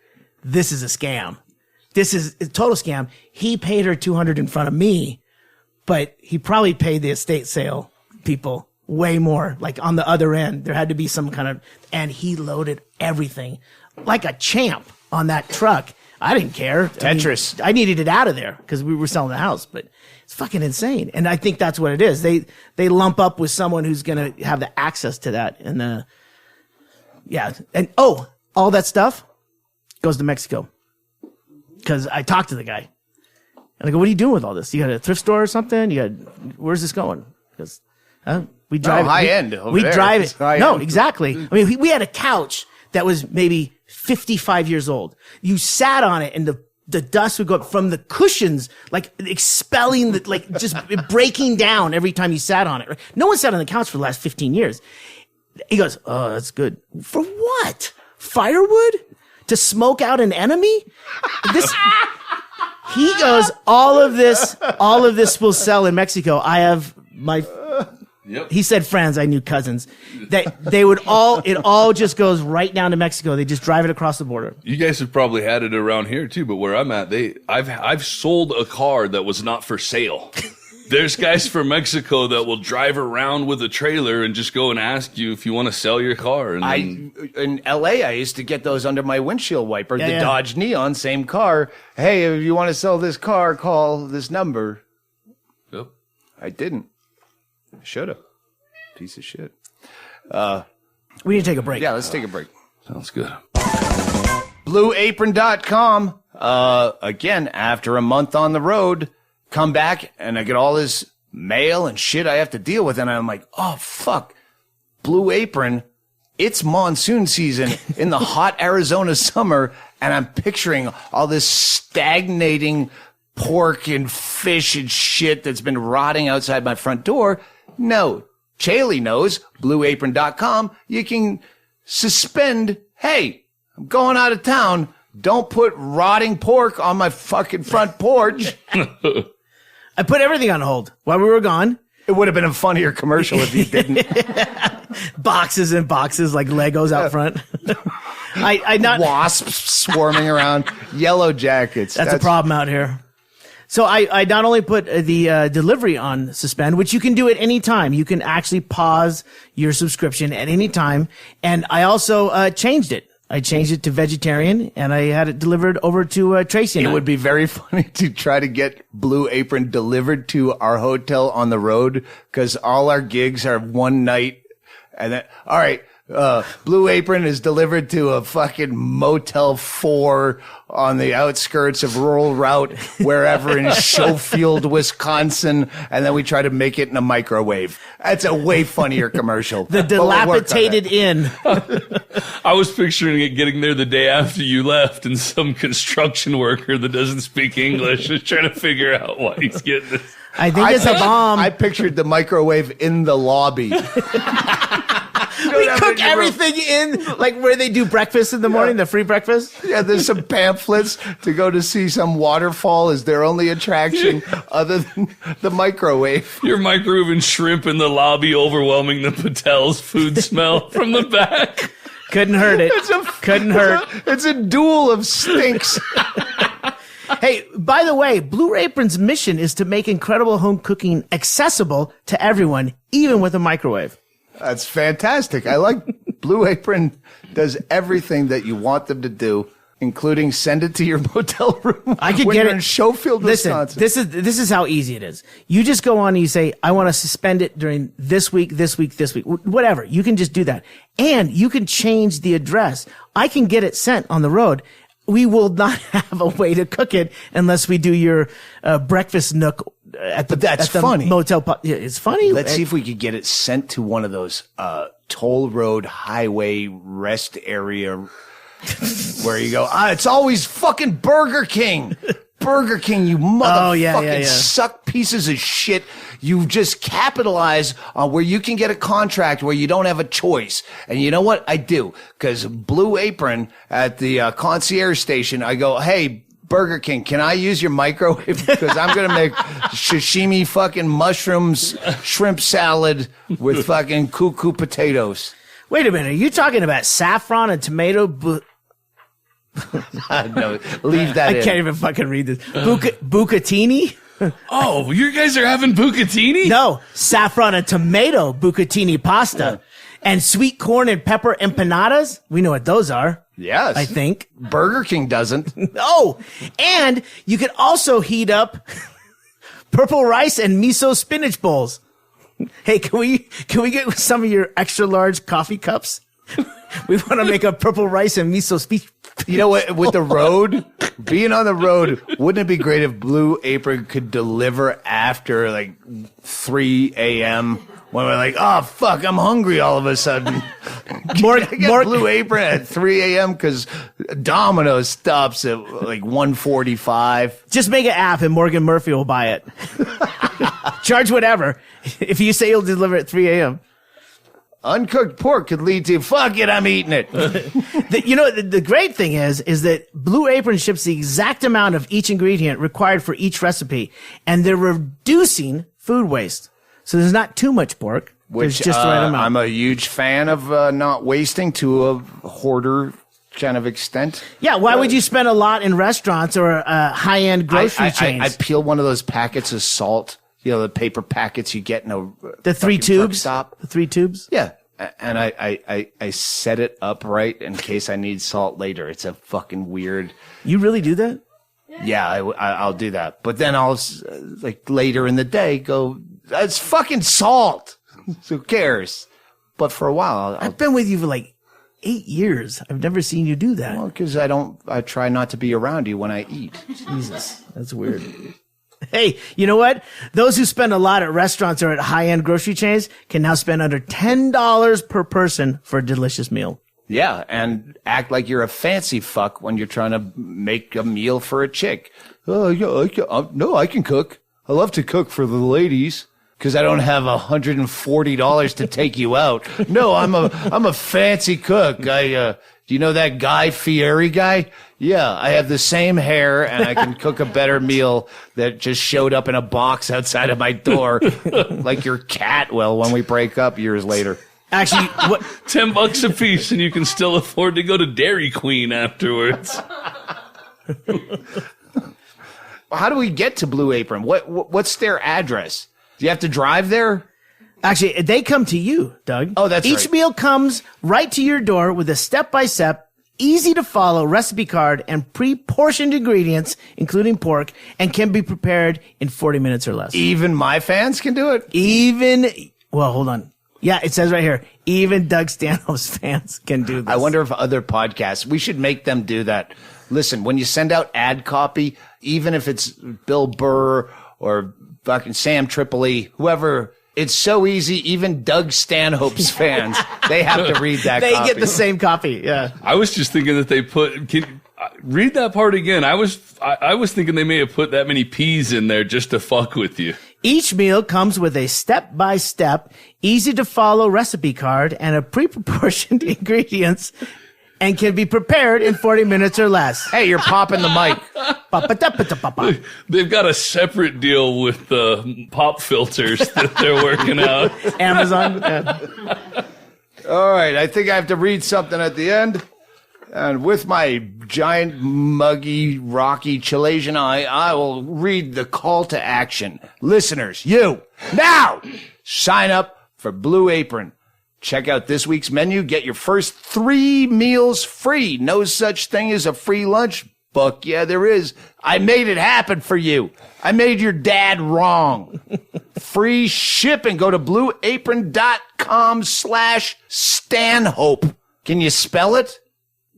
S1: this is a scam. This is a total scam. He paid her $200 in front of me, but he probably paid the estate sale people way more. On the other end, there had to be some kind of, and he loaded everything like a champ on that truck. I didn't care.
S2: Tetris.
S1: I needed it out of there because we were selling the house, but it's fucking insane. And I think that's what it is. They lump up with someone who's going to have the access to that. And and all that stuff goes to Mexico. Because I talked to the guy. And I go, what are you doing with all this? You got a thrift store or something? Where's this going? Because we drive
S2: high end.
S1: We drive it. No,
S2: end.
S1: Exactly. I mean, we had a couch that was maybe 55 years old. You sat on it and the dust would go up from the cushions, expelling just breaking down every time you sat on it. Right? No one sat on the couch for the last 15 years. He goes, oh, that's good. For what? Firewood? To smoke out an enemy? He goes, all of this will sell in Mexico. I have my, He said friends, I knew cousins. They would it all just goes right down to Mexico. They just drive it across the border.
S3: You guys have probably had it around here too, but where I'm at, I've sold a car that was not for sale. There's guys from Mexico that will drive around with a trailer and just go and ask you if you want to sell your car. And
S2: in LA, I used to get those under my windshield wiper, the Dodge Neon, same car. Hey, if you want to sell this car, call this number.
S3: Yep.
S2: I didn't. I should have. Piece of shit.
S1: We need to take a break.
S2: Yeah, let's take a break.
S3: Sounds good.
S2: BlueApron.com. Again, after a month on the road, come back and I get all this mail and shit I have to deal with. And I'm like, oh, fuck. Blue Apron. It's monsoon season in the hot Arizona summer. And I'm picturing all this stagnating pork and fish and shit that's been rotting outside my front door. No. Chaille knows, BlueApron.com. You can suspend, hey, I'm going out of town. Don't put rotting pork on my fucking front porch.
S1: I put everything on hold while we were gone.
S2: It would have been a funnier commercial if you didn't.
S1: Boxes and boxes like Legos out front. I not
S2: wasps swarming around, yellow jackets.
S1: That's a problem out here. So I not only put the delivery on suspend, which you can do at any time. You can actually pause your subscription at any time. And I also changed it. I changed it to vegetarian, and I had it delivered over to Tracey.
S2: It would be very funny to try to get Blue Apron delivered to our hotel on the road, because all our gigs are one night. And then, all right, Blue Apron is delivered to a fucking Motel 4 on the outskirts of rural route, wherever in Schofield, Wisconsin. And then we try to make it in a microwave. That's a way funnier commercial.
S1: The dilapidated inn.
S3: I was picturing it getting there the day after you left, and some construction worker that doesn't speak English is trying to figure out why he's getting this.
S1: I think it's a bomb.
S2: I pictured the microwave in the lobby.
S1: We cook everything in, like where they do breakfast in the morning, the free breakfast.
S2: Yeah, there's some pamphlets to go to see some waterfall is their only attraction other than the microwave.
S3: You're microwaving shrimp in the lobby, overwhelming the Patel's food smell from the back.
S1: Couldn't hurt it. Couldn't hurt.
S2: It's a duel of stinks.
S1: Hey, by the way, Blue Apron's mission is to make incredible home cooking accessible to everyone, even with a microwave.
S2: That's fantastic. I like Blue Apron does everything that you want them to do, including send it to your motel room.
S1: I could
S2: when
S1: get
S2: you're
S1: it
S2: in Schofield, Wisconsin.
S1: This is how easy it is. You just go on and you say, I want to suspend it during this week, whatever. You can just do that. And you can change the address. I can get it sent on the road. We will not have a way to cook it unless we do your breakfast nook at the
S2: funny.
S1: motel. It's funny.
S2: Let's see if we could get it sent to one of those toll road highway rest area where you go, it's always fucking Burger King. Burger King, you motherfucking suck pieces of shit. You just capitalize on where you can get a contract where you don't have a choice. And you know what? I do. Because Blue Apron at the concierge station, I go, hey, Burger King, can I use your microwave? Because I'm going to make sashimi fucking mushrooms, shrimp salad with fucking cuckoo potatoes.
S1: Wait a minute. Are you talking about saffron and tomato?
S2: No, leave that in.
S1: I can't even fucking read this. Bucatini?
S3: Oh, you guys are having bucatini?
S1: No, saffron and tomato bucatini pasta. And sweet corn and pepper empanadas. We know what those are.
S2: Yes.
S1: I think.
S2: Burger King doesn't.
S1: No. And you can also heat up purple rice and miso spinach bowls. Hey, can we get some of your extra large coffee cups? We want to make a purple rice and miso spinach.
S2: You know what? With the road, being on the road, wouldn't it be great if Blue Apron could deliver after like 3 a.m. when we're like, oh, fuck, I'm hungry all of a sudden. More Blue Apron at 3 a.m. because Domino's stops at like 1:45.
S1: Just make an app and Morgan Murphy will buy it. Charge whatever if you say you'll deliver at 3 a.m.
S2: Uncooked pork could lead to, fuck it, I'm eating it.
S1: The great thing is that Blue Apron ships the exact amount of each ingredient required for each recipe, and they're reducing food waste. So there's not too much pork.
S2: Which,
S1: there's just the right amount.
S2: I'm a huge fan of not wasting to a hoarder kind of extent.
S1: Yeah, why would you spend a lot in restaurants or high-end grocery chains?
S2: I peel one of those packets of salt. You know, the paper packets you get in
S1: the 3 tubes
S2: stop.
S1: The 3 tubes?
S2: Yeah. And I set it upright in case I need salt later. It's a fucking weird.
S1: You really do that?
S2: Yeah, I'll do that. But then I'll, like, later in the day go, it's fucking salt. Who cares? But for a while,
S1: I've been with you for like 8 years. I've never seen you do that.
S2: Well, because I try not to be around you when I eat.
S1: Jesus, that's weird. Hey, you know what? Those who spend a lot at restaurants or at high-end grocery chains can now spend under $10 per person for a delicious meal.
S2: Yeah, and act like you're a fancy fuck when you're trying to make a meal for a chick. Oh, yeah, I can cook. I love to cook for the ladies because I don't have $140 to take you out. No, I'm a fancy cook. Do you know that Guy Fieri guy? Yeah, I have the same hair and I can cook a better meal that just showed up in a box outside of my door, like your cat will when we break up years later.
S1: Actually, what?
S3: $10 a piece, and you can still afford to go to Dairy Queen afterwards.
S2: How do we get to Blue Apron? What's their address? Do you have to drive there?
S1: Actually, they come to you, Doug.
S2: Oh, that's
S1: Each
S2: right.
S1: meal comes right to your door with a step-by-step, easy-to-follow recipe card and pre-portioned ingredients, including pork, and can be prepared in 40 minutes or less.
S2: Even my fans can do it?
S1: Well, hold on. Yeah, it says right here, even Doug Stanhope's fans can do this.
S2: I wonder if other podcasts, we should make them do that. Listen, when you send out ad copy, even if it's Bill Burr or fucking Sam Tripoli, whoever, it's so easy. Even Doug Stanhope's fans, they have to read that
S1: They
S2: copy.
S1: get the same copy, yeah.
S3: I was just thinking that they read that part again. I was thinking they may have put that many P's in there just to fuck with you.
S1: Each meal comes with a step-by-step, easy-to-follow recipe card and a pre-proportioned ingredients and can be prepared in 40 minutes or less.
S2: Hey, you're popping the mic.
S3: They've got a separate deal with the pop filters that they're working out.
S1: Amazon.
S2: All right, I think I have to read something at the end. And with my giant, muggy, rocky Chilean eye, I will read the call to action. Listeners, you, now, sign up for Blue Apron. Check out this week's menu. Get your first 3 meals free. No such thing as a free lunch. Fuck yeah, there is. I made it happen for you. I made your dad wrong. Free shipping. Go to blueapron.com/Stanhope. Can you spell it?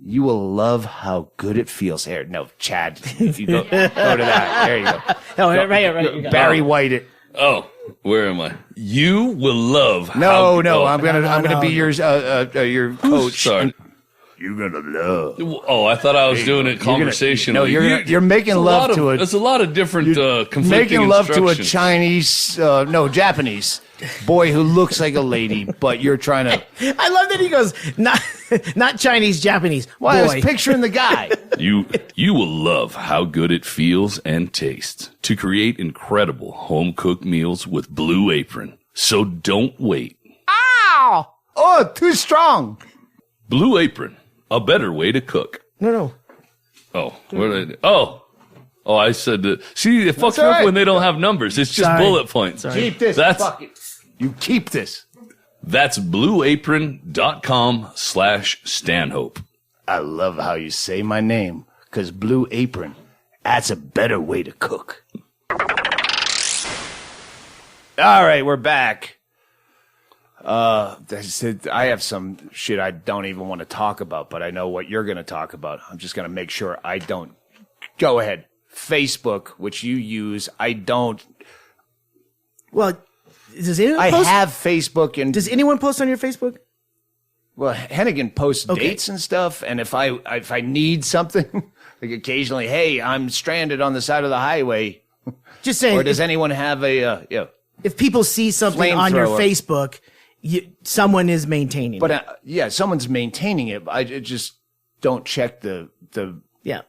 S2: You will love how good it feels. Here, no, Chad, if you go to that. There you go.
S1: No, right.
S2: Barry White it.
S3: Oh, where am I? You will love.
S2: I'm gonna be your coach.
S3: Sorry.
S2: You're gonna love.
S3: Oh, I thought I was doing it conversationally.
S2: You're making love to it.
S3: There's a lot of different conflicting
S2: Making love to a
S3: instructions.
S2: Japanese boy who looks like a lady, but you're trying to.
S1: I love that he goes, not Chinese, Japanese.
S2: Well, I was
S1: boy.
S2: picturing the guy.
S3: You will love how good it feels and tastes to create incredible home-cooked meals with Blue Apron. So don't wait.
S2: Ow! Oh, too strong.
S3: Blue Apron, a better way to cook.
S1: No.
S3: Oh, what did I do? Oh, I said that. See, it fucks me
S2: all
S3: up
S2: right.
S3: when they don't have numbers. It's just
S1: Sorry.
S3: bullet points.
S1: Sorry.
S2: Keep this. Fuck it. You keep this.
S3: That's blueapron.com/Stanhope.
S2: I love how you say my name, because Blue Apron, that's a better way to cook. All right, we're back. I have some shit I don't even want to talk about, but I know what you're going to talk about. I'm just going to make sure I don't. Go ahead. Facebook, which you use, I don't.
S1: Well, does anyone
S2: I
S1: post?
S2: have Facebook, and
S1: Does anyone post on your Facebook?
S2: well, Hennigan posts dates and stuff, and if I need something, like occasionally, hey, I'm stranded on the side of the highway.
S1: Just saying.
S2: Or does anyone have a
S1: if people see something on your
S2: Flamethrower.
S1: Facebook, someone is maintaining
S2: But
S1: it.
S2: someone's maintaining it. I just don't check the
S1: Yeah.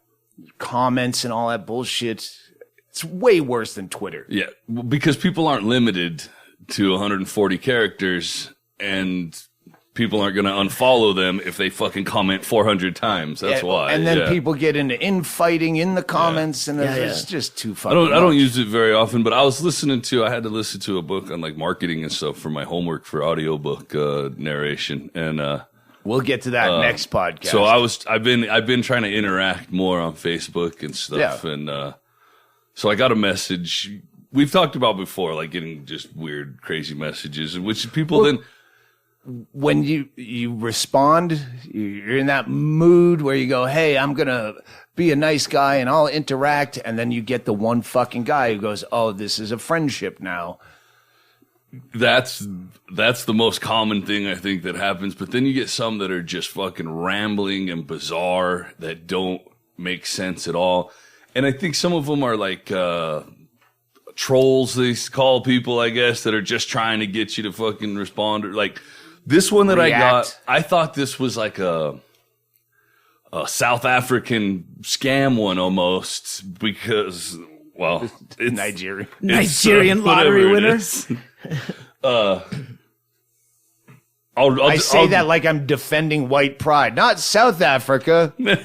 S2: comments and all that bullshit. It's way worse than Twitter.
S3: Yeah, because people aren't limited to 140 characters, and people aren't going to unfollow them if they fucking comment 400 times. That's why.
S2: And then people get into infighting in the comments, and it's
S1: Yeah.
S2: just too fucking.
S3: I don't
S2: much.
S3: use it very often, but I had to listen to a book on like marketing and stuff for my homework for audiobook narration, and
S2: We'll get to that next podcast.
S3: so I've been trying to interact more on Facebook and stuff, and so I got a message we've talked about before, like getting just weird, crazy messages, which people then.
S2: When you respond, you're in that mood where you go, hey, I'm going to be a nice guy and I'll interact. And then you get the one fucking guy who goes, oh, this is a friendship now.
S3: That's the most common thing I think that happens. But then you get some that are just fucking rambling and bizarre that don't make sense at all. And I think some of them are like trolls, they call people, I guess, that are just trying to get you to fucking respond. Or like this one that
S2: React.
S3: I got, I thought this was like a South African scam one almost because, well, it's
S1: Nigerian lottery winner.
S2: I say that like I'm defending white pride, not South Africa.
S3: We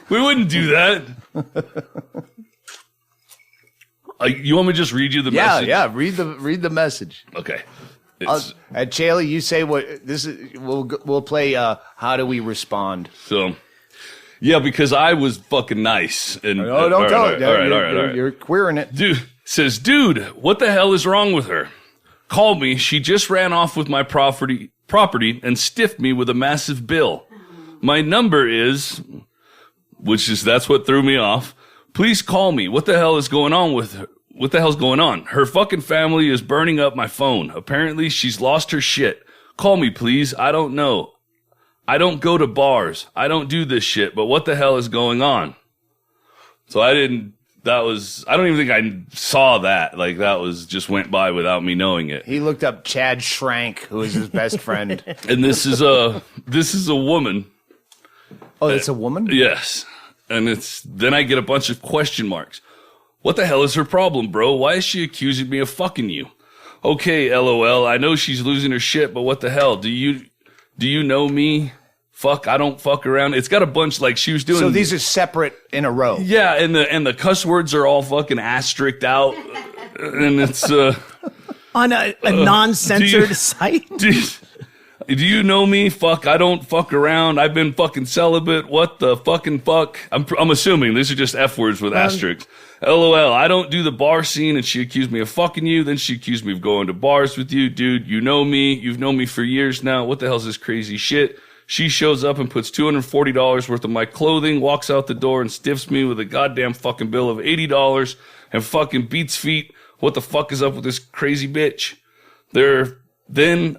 S3: wouldn't do that. You want me to just read you the message?
S2: Yeah. Read the message.
S3: Okay.
S2: At Chaille, you say what this is. We'll play. How do we respond?
S3: So, yeah, because I was fucking nice. And
S2: No, don't tell it.
S3: All right.
S2: You're queering it.
S3: Dude, what the hell is wrong with her? Called me. She just ran off with my property and stiffed me with a massive bill. My number is, that's what threw me off. Please call me. What the hell is going on with her? What the hell's going on? Her fucking family is burning up my phone. Apparently, she's lost her shit. Call me, please. I don't know. I don't go to bars. I don't do this shit, but what the hell is going on? So I didn't I don't even think I saw that. Like, that was just went by without me knowing it.
S2: He looked up Chad Shank, who is his best friend.
S3: And this is a woman.
S2: Oh, it's a woman?
S3: Yes. And then I get a bunch of question marks. What the hell is her problem, bro? Why is she accusing me of fucking you? Okay, LOL. I know she's losing her shit, but what the hell? Do you know me? Fuck, I don't fuck around. It's got a bunch like she was doing.
S2: So these are separate in a row.
S3: Yeah, and the cuss words are all fucking asterisked out, and it's
S1: on a non-censored site.
S3: Do you know me? Fuck, I don't fuck around. I've been fucking celibate. What the fucking fuck? I'm assuming these are just F words with asterisks. LOL, I don't do the bar scene, and she accused me of fucking you. Then she accused me of going to bars with you. Dude, you know me. You've known me for years now. What the hell's this crazy shit? She shows up and puts $240 worth of my clothing, walks out the door and stiffs me with a goddamn fucking bill of $80 and fucking beats feet. What the fuck is up with this crazy bitch? Then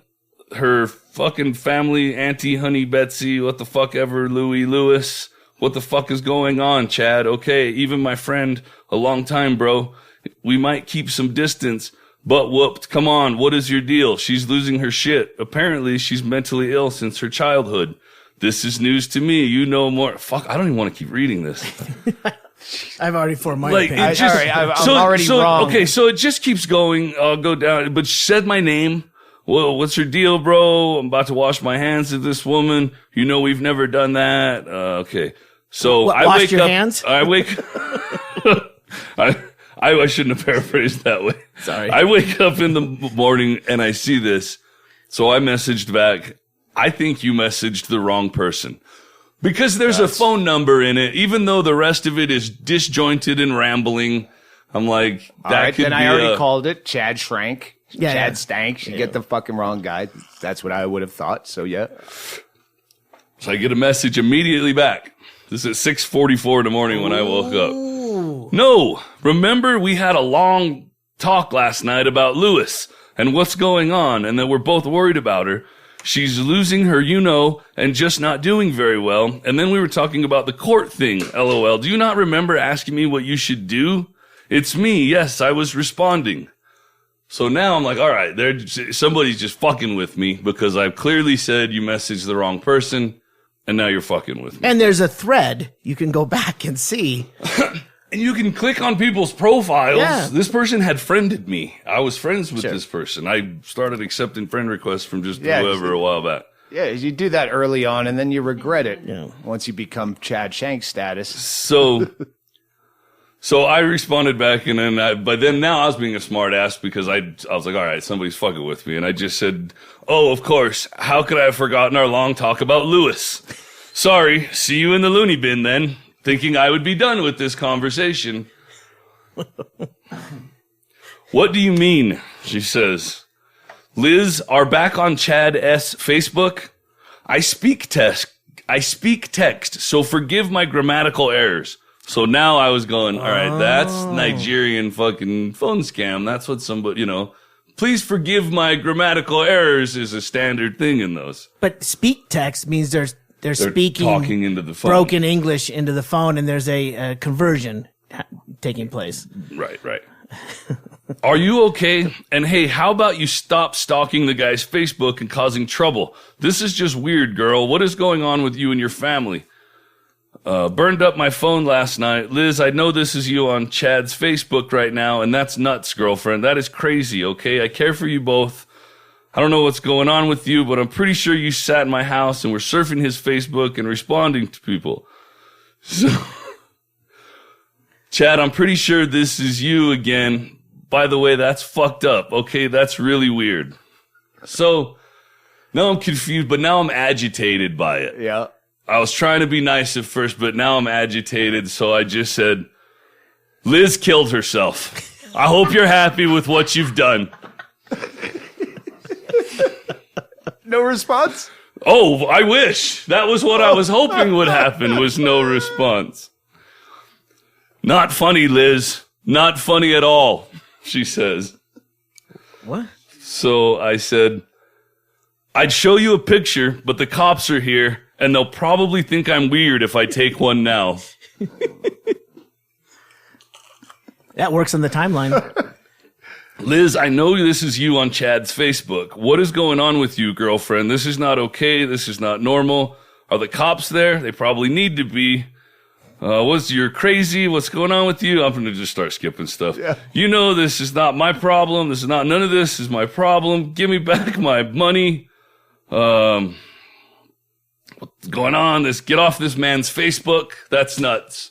S3: her fucking family, Auntie Honey Betsy, what the fuck ever, Louie Lewis. What the fuck is going on, Chad? Okay, even my friend, a long time, bro. We might keep some distance. But whooped, come on, what is your deal? She's losing her shit. Apparently, she's mentally ill since her childhood. This is news to me. You know more. Fuck, I don't even want to keep reading this.
S1: I've already formed my opinion.
S2: I'm already wrong.
S3: Okay, so it just keeps going. I'll go down. But she said my name. Well, what's your deal, bro? I'm about to wash my hands of this woman. You know we've never done that. Okay. So I wake up.
S1: Hands?
S3: I wake I shouldn't have paraphrased that way.
S1: Sorry.
S3: I wake up in the morning and I see this. So I messaged back, I think you messaged the wrong person. Because there's a phone number in it, even though the rest of it is disjointed and rambling. I'm like, that could be
S2: I already called it Chad Shank.
S1: Yeah,
S2: Chad Stank. You get the fucking wrong guy. That's what I would have thought. So, yeah.
S3: So I get a message immediately back. This is at 6:44 in the morning when I woke up. No, remember we had a long talk last night about Lewis and what's going on and that we're both worried about her. She's losing her, and just not doing very well. And then we were talking about the court thing, LOL. Do you not remember asking me what you should do? It's me. Yes, I was responding. So now I'm like, all right, somebody's just fucking with me because I've clearly said you messaged the wrong person and now you're fucking with me.
S1: And there's a thread you can go back and see.
S3: And you can click on people's profiles.
S1: Yeah.
S3: This person had friended me. I was friends with this person. I started accepting friend requests from just whoever a while back.
S2: Yeah, you do that early on, and then you regret it once you become Chad Shank status.
S3: So I responded back, and then but then now I was being a smart ass because I was like, all right, somebody's fucking with me. And I just said, oh, of course. How could I have forgotten our long talk about Lewis? Sorry. See you in the loony bin then. Thinking I would be done with this conversation. What do you mean? She says. Liz, are back on Chad S. Facebook? I speak text, so forgive my grammatical errors. So now I was going, all right, that's Nigerian fucking phone scam. That's what somebody, please forgive my grammatical errors is a standard thing in those.
S1: But speak text means they're speaking
S3: talking into the phone.
S1: Broken English into the phone, and there's a conversion taking place.
S3: Right. Are you okay? And hey, how about you stop stalking the guy's Facebook and causing trouble? This is just weird, girl. What is going on with you and your family? Burned up my phone last night. Liz, I know this is you on Chad's Facebook right now, and that's nuts, girlfriend. That is crazy, okay? I care for you both. I don't know what's going on with you, but I'm pretty sure you sat in my house and were surfing his Facebook and responding to people. So, Chad, I'm pretty sure this is you again. By the way, that's fucked up. Okay, that's really weird. So, now I'm confused, but now I'm agitated by it.
S2: Yeah.
S3: I was trying to be nice at first, but now I'm agitated, so I just said, Liz killed herself. I hope you're happy with what you've done.
S2: No response?
S3: Oh, I wish. That was what I was hoping would happen, was no response. Not funny, Liz. Not funny at all, she says.
S1: What?
S3: So I said, I'd show you a picture, but the cops are here, and they'll probably think I'm weird if I take one now.
S1: That works on the timeline.
S3: Liz, I know this is you on Chad's Facebook. What is going on with you, girlfriend? This is not okay. This is not normal. Are the cops there? They probably need to be. You're crazy? What's going on with you? I'm going to just start skipping stuff. Yeah. You know, this is not my problem. None of this is my problem. Give me back my money. What's going on? Get off this man's Facebook. That's nuts.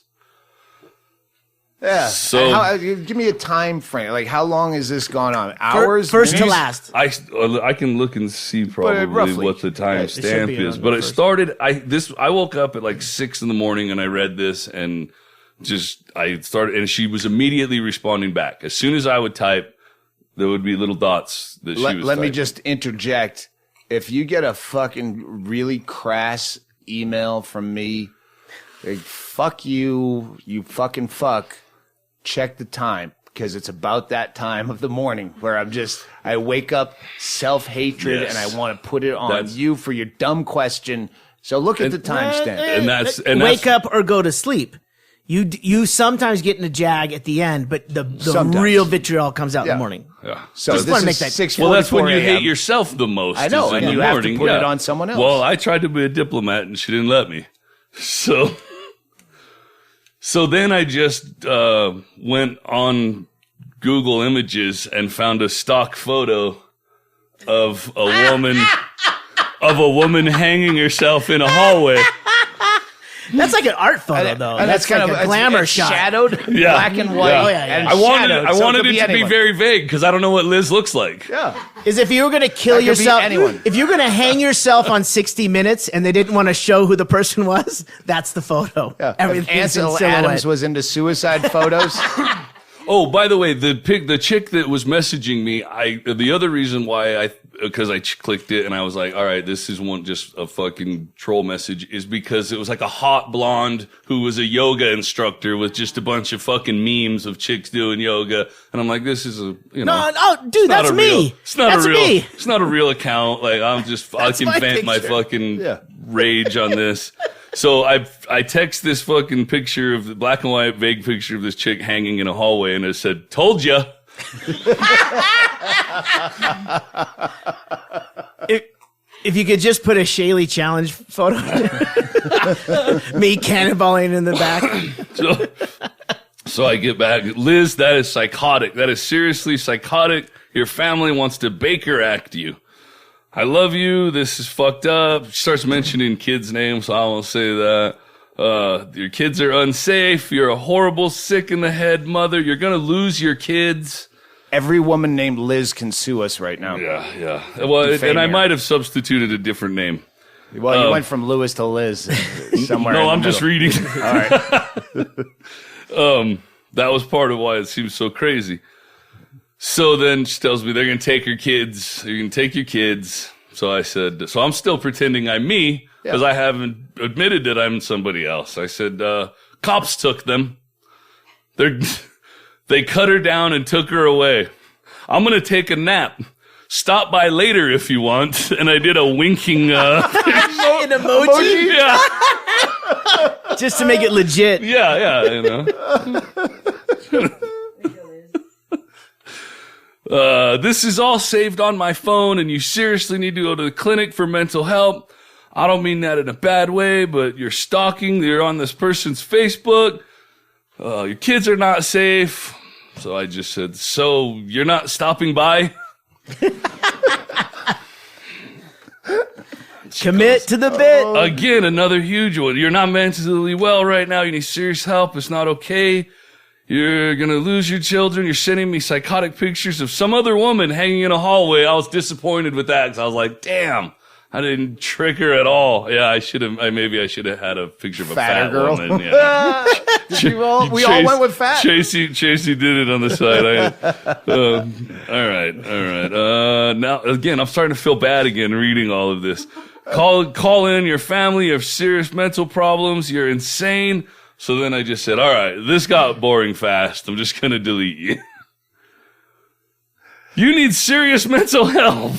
S2: Yeah.
S3: So
S2: give me a time frame. Like, how long has this gone on? Hours?
S1: First to last.
S3: I can look and see probably what the time stamp is. But it started. I woke up at like 6 a.m. and I read this and I started, and she was immediately responding back. As soon as I would type, there would be little dots that she was
S2: Let
S3: typing.
S2: me just interject. If you get a fucking really crass email from me, like, fuck you, you fucking fuck. Check the time, because it's about that time of the morning where I wake up self-hatred and I want to put it on you for your dumb question. So look at the timestamp.
S3: And
S1: wake up or go to sleep. You sometimes get in a jag at the end, but the real vitriol comes out in the morning.
S3: Yeah.
S2: So
S1: just
S2: this
S1: want to make
S2: is
S1: that
S2: 6:44
S3: Well, that's when you
S2: a.m.
S3: hate yourself the most.
S2: I know,
S3: is in
S2: and
S3: the
S2: you have
S3: morning.
S2: to put it on someone else.
S3: Well, I tried to be a diplomat and she didn't let me. So then I just went on Google Images and found a stock photo of a woman hanging herself in a hallway.
S1: That's like an art photo, though.
S2: And
S1: that's kind of a glamour
S2: it's
S1: shot.
S2: Shadowed,
S3: Yeah.
S2: black and white.
S3: Yeah.
S1: Oh, yeah, yeah.
S2: And
S3: I
S2: shadowed, so
S3: wanted
S2: could
S3: it to be
S2: anyone.
S3: very vague because I don't know what Liz looks like.
S2: Yeah.
S1: Is if you were going to kill
S2: That could be
S1: yourself,
S2: anyone.
S1: if you're going to hang yourself on 60 Minutes and they didn't want to show who the person was, that's the photo.
S2: Yeah.
S1: Everything's
S2: If
S1: in
S2: Ansel
S1: silhouette.
S2: Adams was into suicide photos.
S3: Oh, by the way, the chick that was messaging me, the other reason why because I clicked it and I was like, all right, this is just a fucking troll message, is because it was like a hot blonde who was a yoga instructor with just a bunch of fucking memes of chicks doing yoga. And I'm like, this is
S1: No, dude, that's
S3: not a
S1: me.
S3: real- It's not
S1: That's
S3: a real,
S1: me.
S3: It's not a real account. Like, I can
S1: my
S3: vent my
S1: picture.
S3: fucking rage on this. So I text this fucking picture of the black and white vague picture of this chick hanging in a hallway, and it said, "Told ya."
S1: If you could just put a Chaille challenge photo, me cannonballing in the back.
S3: So I get back, Liz, that is psychotic. That is seriously psychotic. Your family wants to Baker Act you. I love you. This is fucked up. She starts mentioning kids' names, so I won't say that. Your kids are unsafe. You're a horrible, sick in the head mother. You're going to lose your kids.
S2: Every woman named Liz can sue us right now.
S3: Yeah. Well, and I might have substituted a different name.
S2: Well, you went from Lewis to Liz somewhere.
S3: No,
S2: in the
S3: I'm just
S2: middle.
S3: reading.
S2: All right.
S3: That was part of why it seems so crazy. So then she tells me they're going to take her kids. You're going to take your kids. So I said, so I'm still pretending I'm me because I haven't admitted that I'm somebody else. I said, cops took them. They cut her down and took her away. I'm going to take a nap. Stop by later if you want. And I did a winking
S1: An emoji?
S3: Yeah.
S1: Just to make it legit.
S3: Yeah, you know. This is all saved on my phone, and you seriously need to go to the clinic for mental help. I don't mean that in a bad way, but you're stalking. You're on this person's Facebook. Your kids are not safe. So I just said, so you're not stopping by?
S1: Commit to the bit.
S3: Again, another huge one. You're not mentally well right now. You need serious help. It's not okay. You're going to lose your children. You're sending me psychotic pictures of some other woman hanging in a hallway. I was disappointed with that because I was like, damn, I didn't trick her at all. Yeah, maybe I should have had a picture of a fat
S2: girl.
S3: woman. Yeah.
S2: we all went with fat.
S3: Tracey did it on the side. All right. Now, again, I'm starting to feel bad again reading all of this. Call in your family. You have serious mental problems. You're insane. So then I just said, all right, this got boring fast. I'm just going to delete you. You need serious mental help.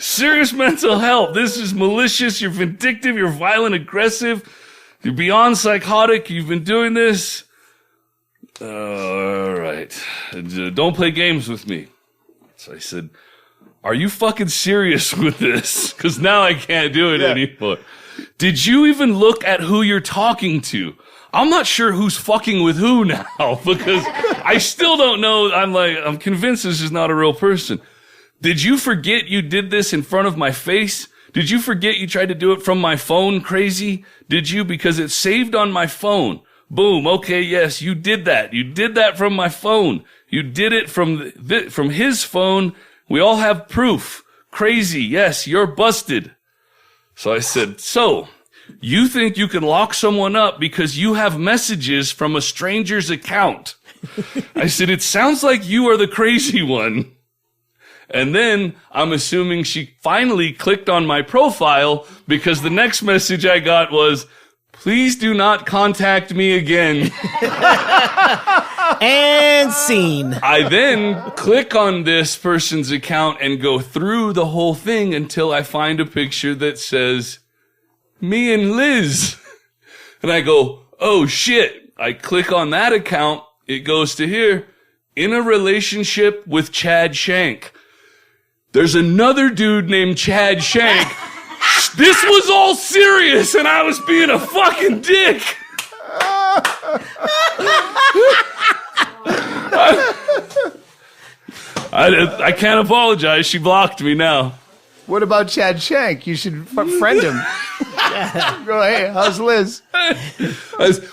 S3: Serious mental help. This is malicious. You're vindictive. You're violent, aggressive. You're beyond psychotic. You've been doing this. All right. right. Don't play games with me. So I said, are you fucking serious with this? Because now I can't do it anymore. Did you even look at who you're talking to? I'm not sure who's fucking with who now because I still don't know. I'm convinced this is not a real person. Did you forget you did this in front of my face? Did you forget you tried to do it from my phone, crazy? Did you? Because it's saved on my phone. Boom. Okay, yes, you did that. You did that from my phone. You did it from his phone. We all have proof. Crazy. Yes, you're busted. So I said, so you think you can lock someone up because you have messages from a stranger's account? I said, it sounds like you are the crazy one. And then I'm assuming she finally clicked on my profile because the next message I got was, please do not contact me again.
S1: And scene.
S3: I then click on this person's account and go through the whole thing until I find a picture that says, me and Liz. And I go, oh shit. I click on that account. It goes to here. In a relationship with Chad Shank. There's another dude named Chad Shank. This was all serious and I was being a fucking dick. I can't apologize. She blocked me now.
S2: What about Chad Shank? You should friend him. Go, hey, how's Liz?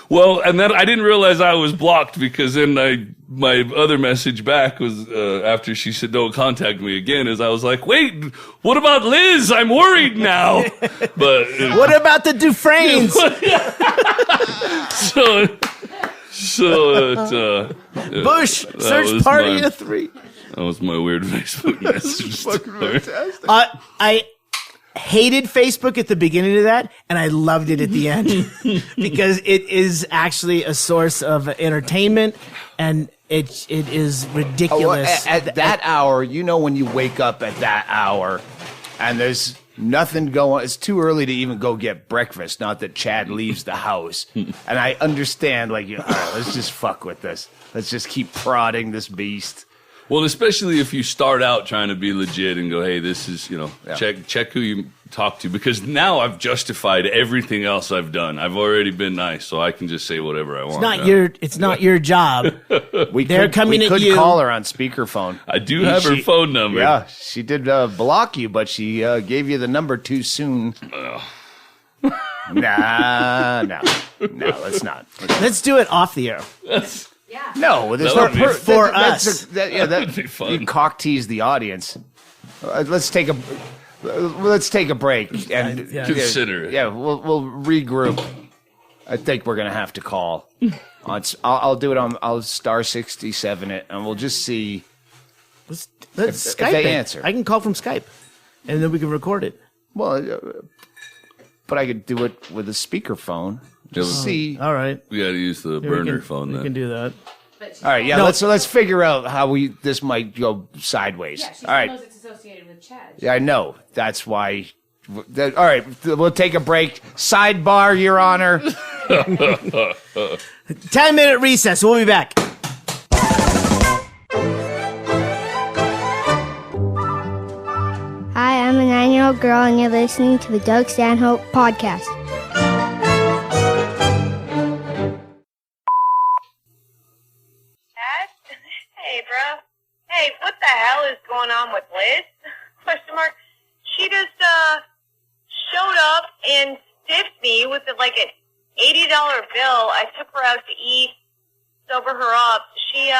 S3: Well, and then I didn't realize I was blocked because then my other message back was after she said don't contact me again. Is I was like, wait, what about Liz? I'm worried now. But
S1: what about the Dufresnes? Bush search party of 3.
S3: That was my weird Facebook message.
S2: Fucking fantastic.
S1: I hated Facebook at the beginning of that, and I loved it at the end because it is actually a source of entertainment, and it is ridiculous.
S2: At that hour, you know, when you wake up at that hour, and there's nothing going. It's too early to even go get breakfast. Not that Chad leaves the house, and I understand. Like, all right, let's just fuck with this. Let's just keep prodding this beast.
S3: Well, especially if you start out trying to be legit and go, hey, this is, check who you talk to. Because now I've justified everything else I've done. I've already been nice, so I can just say whatever I want.
S1: It's not your job.
S2: We could call her on speakerphone.
S3: I do have her phone number.
S2: Yeah, she did block you, but she gave you the number too soon. No, let's not.
S1: Let's do it off the air.
S4: Yeah.
S2: No,
S1: for us.
S2: That would be fun. You cock tease the audience. Let's take a break and
S3: consider it.
S2: Yeah, we'll regroup. I think we're gonna have to call. I'll do it on. I'll star 67 it, and we'll just see.
S1: Let's
S2: if
S1: Skype
S2: they
S1: it.
S2: answer.
S1: I can call from Skype, and then we can record it.
S2: Well, but I could do it with a speakerphone. Just see.
S1: All right.
S3: We got to use the burner phone.
S1: We can do that.
S2: All right. Yeah. Let's figure out how this might go sideways.
S4: Yeah, she
S2: all right.
S4: knows it's associated with Chad.
S2: Yeah, I know. That's why. All right. We'll take a break. Sidebar, Your Honor.
S1: 10-minute recess. We'll be back.
S5: Hi, I'm a 9-year-old girl, and you're listening to the Doug Stanhope podcast.
S6: Hey, bro. Hey, what the hell is going on with Liz? Question mark. She just showed up and stiffed me with like an $80 bill. I took her out to eat, sober her up. She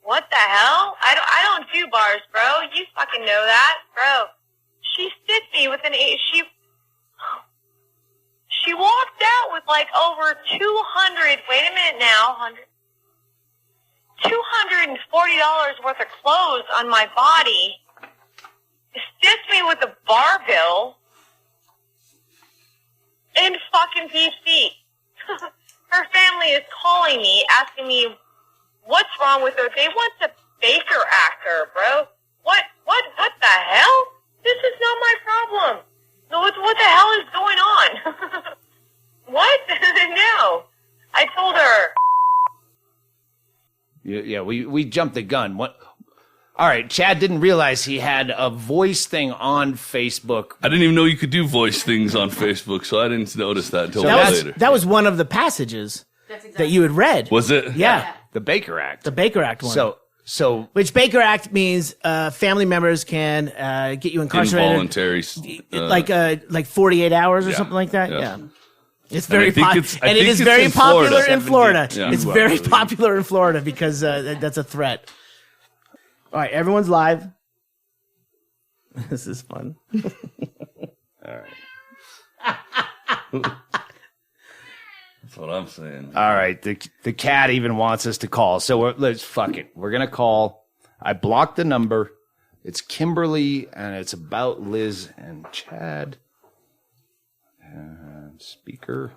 S6: what the hell? I don't do bars, bro. You fucking know that, bro. She stiffed me with she walked out with like over 200. Wait a minute now, $240 worth of clothes on my body, stiffed me with a bar bill, and fucking beef feet. Her family is calling me, asking me what's wrong with her. They want to Baker act her, bro. What the hell? This is not my problem. What the hell is going on? What? No. I told her,
S2: Yeah, we jumped the gun. What? All right, Chad didn't realize he had a voice thing on Facebook.
S3: I didn't even know you could do voice things on Facebook, so I didn't notice that until later.
S1: That was one of the passages
S4: That's exactly
S1: that you had read.
S3: Was it?
S1: Yeah.
S2: The Baker Act.
S1: The Baker Act one.
S2: So
S1: which Baker Act means family members can get you incarcerated.
S3: Involuntary.
S1: Like 48 hours or something like that.
S3: Yeah.
S1: It's very
S3: popular.
S1: And it is very popular in Florida.
S3: Yeah.
S1: It's very popular in Florida because that's a threat. All right, everyone's live. This is fun.
S2: all right.
S3: That's what I'm saying.
S2: All right, the cat even wants us to call, so let's fuck it. We're gonna call. I blocked the number. It's Kimberly, and it's about Liz and Chad. And speaker.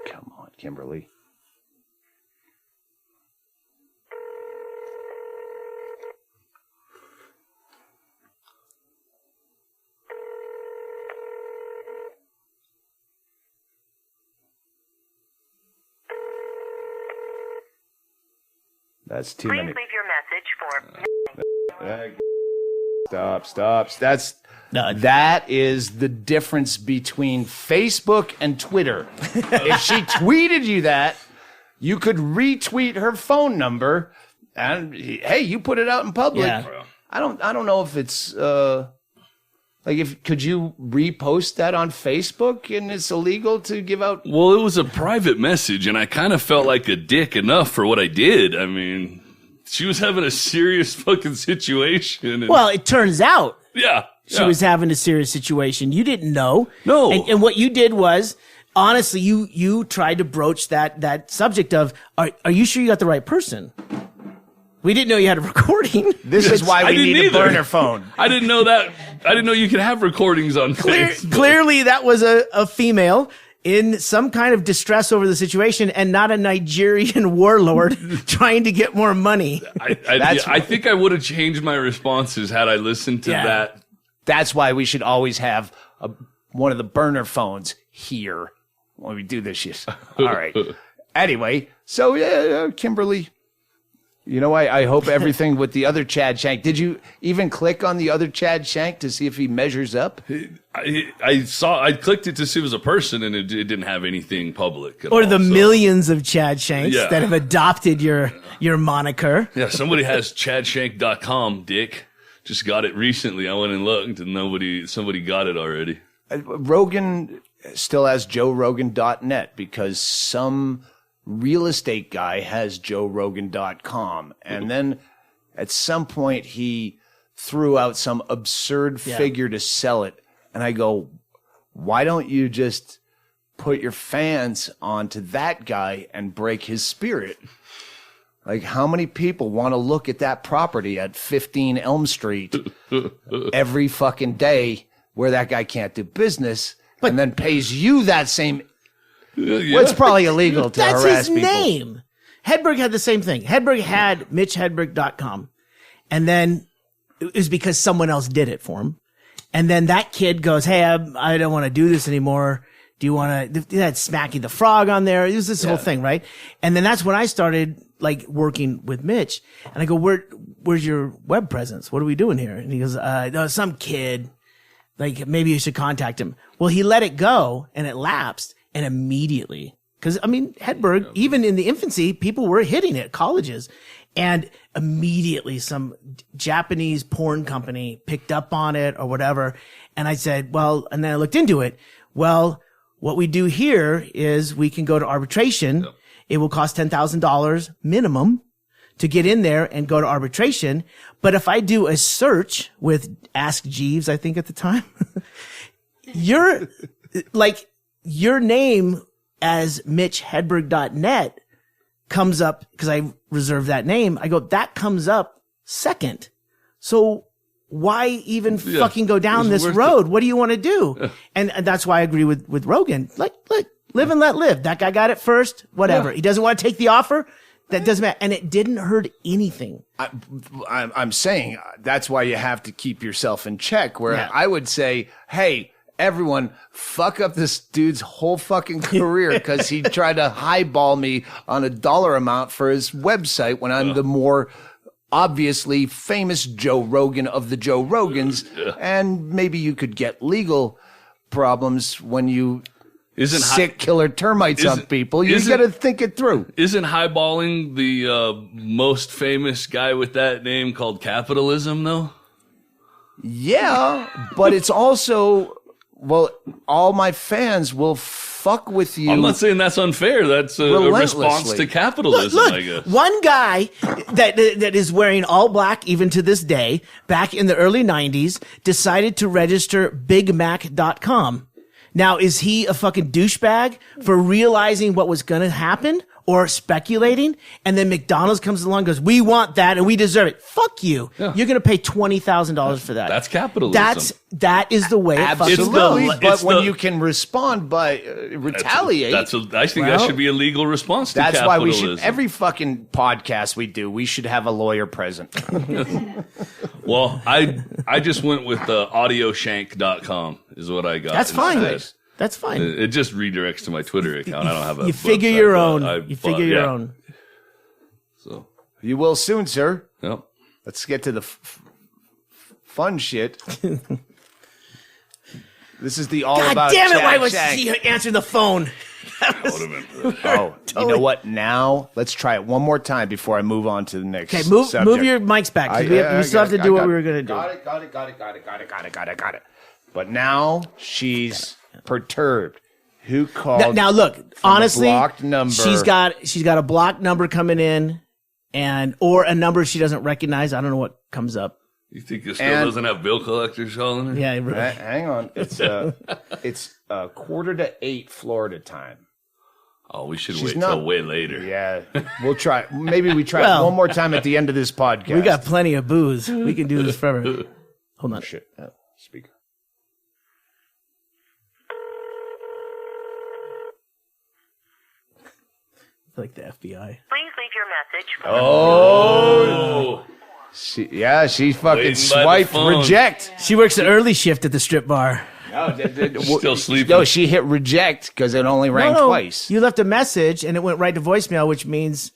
S2: Come on, Kimberly. That's too many.
S6: Please leave your message for...
S2: Stop. That is the difference between Facebook and Twitter. If she tweeted you that, you could retweet her phone number and hey, you put it out in public.
S1: Yeah.
S2: I don't know if it's could you repost that on Facebook and it's illegal to give out?
S3: Well, it was a private message, and I kind of felt like a dick enough for what I did. I mean, she was having a serious fucking situation. And,
S1: Well, it turns out
S3: yeah.
S1: she was having a serious situation. You didn't know.
S3: No.
S1: And what you did was, honestly, you tried to broach that subject of, are you sure you got the right person? We didn't know you had a recording.
S2: This is why we need a burner phone.
S3: I didn't know that. I didn't know you could have recordings on Facebook.
S1: Clearly, that was a female in some kind of distress over the situation and not a Nigerian warlord trying to get more money.
S3: I think I would have changed my responses had I listened to that.
S2: That's why we should always have one of the burner phones here when we do this shit. All right. Anyway, so Kimberly, you know, I hope everything with the other Chad Shank. Did you even click on the other Chad Shank to see if he measures up?
S3: I clicked it to see if it was a person, and it didn't have anything public.
S1: Or the millions of Chad Shanks
S3: Yeah.
S1: that have adopted your moniker.
S3: Yeah, somebody has chadshank.com, dick. Just got it recently. I went and looked, and somebody got it already.
S2: Rogan still has JoeRogan.net because some real estate guy has JoeRogan.com. And then at some point he threw out some absurd figure to sell it. And I go, why don't you just put your fans onto that guy and break his spirit? Like, how many people want to look at that property at 15 Elm Street every fucking day where that guy can't do business and then pays you that same... Well, it's probably illegal to
S1: That's
S2: harass
S1: his
S2: people.
S1: name. Hedberg had the same thing. Hedberg had MitchHedberg.com. And then it was because someone else did it for him. And then that kid goes, hey, I don't want to do this anymore. Do you want to, they had Smacky the Frog on there. It was this whole thing, right? And then that's when I started like working with Mitch. And I go, where's your web presence? What are we doing here? And he goes, no, some kid, like maybe you should contact him. Well, he let it go and it lapsed. And immediately, because I mean, Hedberg, even in the infancy, people were hitting it, colleges. And immediately some Japanese porn company picked up on it or whatever. And I said, well, and then I looked into it. Well, what we do here is we can go to arbitration. Yep. It will cost $10,000 minimum to get in there and go to arbitration. But if I do a search with Ask Jeeves, I think at the time, you're like, your name as MitchHedberg.net comes up because I reserved that name. I go, that comes up second. So why even fucking go down this road? What do you want to do? Yeah. And that's why I agree with Rogan. Like, live and let live. That guy got it first. Whatever. Yeah. He doesn't want to take the offer. That doesn't matter. And it didn't hurt anything.
S2: I'm saying that's why you have to keep yourself in check. Where
S1: Yeah.
S2: I would say, hey, everyone, fuck up this dude's whole fucking career because he tried to highball me on a dollar amount for his website when I'm the more obviously famous Joe Rogan of the Joe Rogans. And maybe you could get legal problems when you sick killer termites on people. You got to think it through.
S3: Isn't highballing the most famous guy with that name called capitalism, though?
S2: Yeah, but it's also, well, all my fans will fuck with you.
S3: I'm not saying that's unfair. That's a response to capitalism,
S1: Look,
S3: I guess.
S1: one guy that is wearing all black even to this day, back in the early 90s, decided to register BigMac.com. Now, is he a fucking douchebag for realizing what was going to happen or speculating? And then McDonald's comes along and goes, we want that and we deserve it. Fuck you. Yeah. You're going to pay $20,000 for that.
S3: That's capitalism.
S1: That is the way it fucking goes.
S2: But when you can respond by retaliate.
S3: I think that should be a legal response to capitalism.
S2: That's why we should, every fucking podcast we do, we should have a lawyer present.
S3: Well, I just went with audioshank.com is what I got.
S1: That's fine.
S3: Instead.
S1: That's fine.
S3: It just redirects to my Twitter account. I don't have a
S1: You figure
S3: website,
S1: your own. You figure your own.
S3: So
S2: you will soon, sir.
S3: Yep.
S2: Let's get to the fun shit. This is the all
S1: God
S2: about
S1: damn it!
S2: Chad
S1: Why was
S2: Shank.
S1: she answering the phone?
S2: Oh, you know what? Now let's try it one more time before I move on to the next.
S1: Okay, move your mics back. 'Cause we still have to do what we were going to do.
S2: Got it. But now she's perturbed. Who called?
S1: Now look, honestly,
S2: blocked number.
S1: she's got a blocked number coming in, or a number she doesn't recognize. I don't know what comes up.
S3: You think this still doesn't have bill collectors calling her?
S1: Yeah, really.
S2: Hang on. It's 7:45 Florida time.
S3: Oh, we should
S2: She's
S3: wait
S2: not-
S3: till way later.
S2: Yeah, we'll try. Maybe we try it one more time at the end of this podcast.
S1: We got plenty of booze. We can do this forever. Hold on.
S2: shit. Speaker.
S1: Like the FBI.
S7: Please leave your message.
S2: Oh. She fucking
S3: Waiting by the
S2: swiped
S3: phone.
S2: reject.
S1: She works the early shift at the strip bar.
S3: Still sleeping.
S2: No, she hit reject because it only rang twice.
S1: You left a message and it went right to voicemail, which means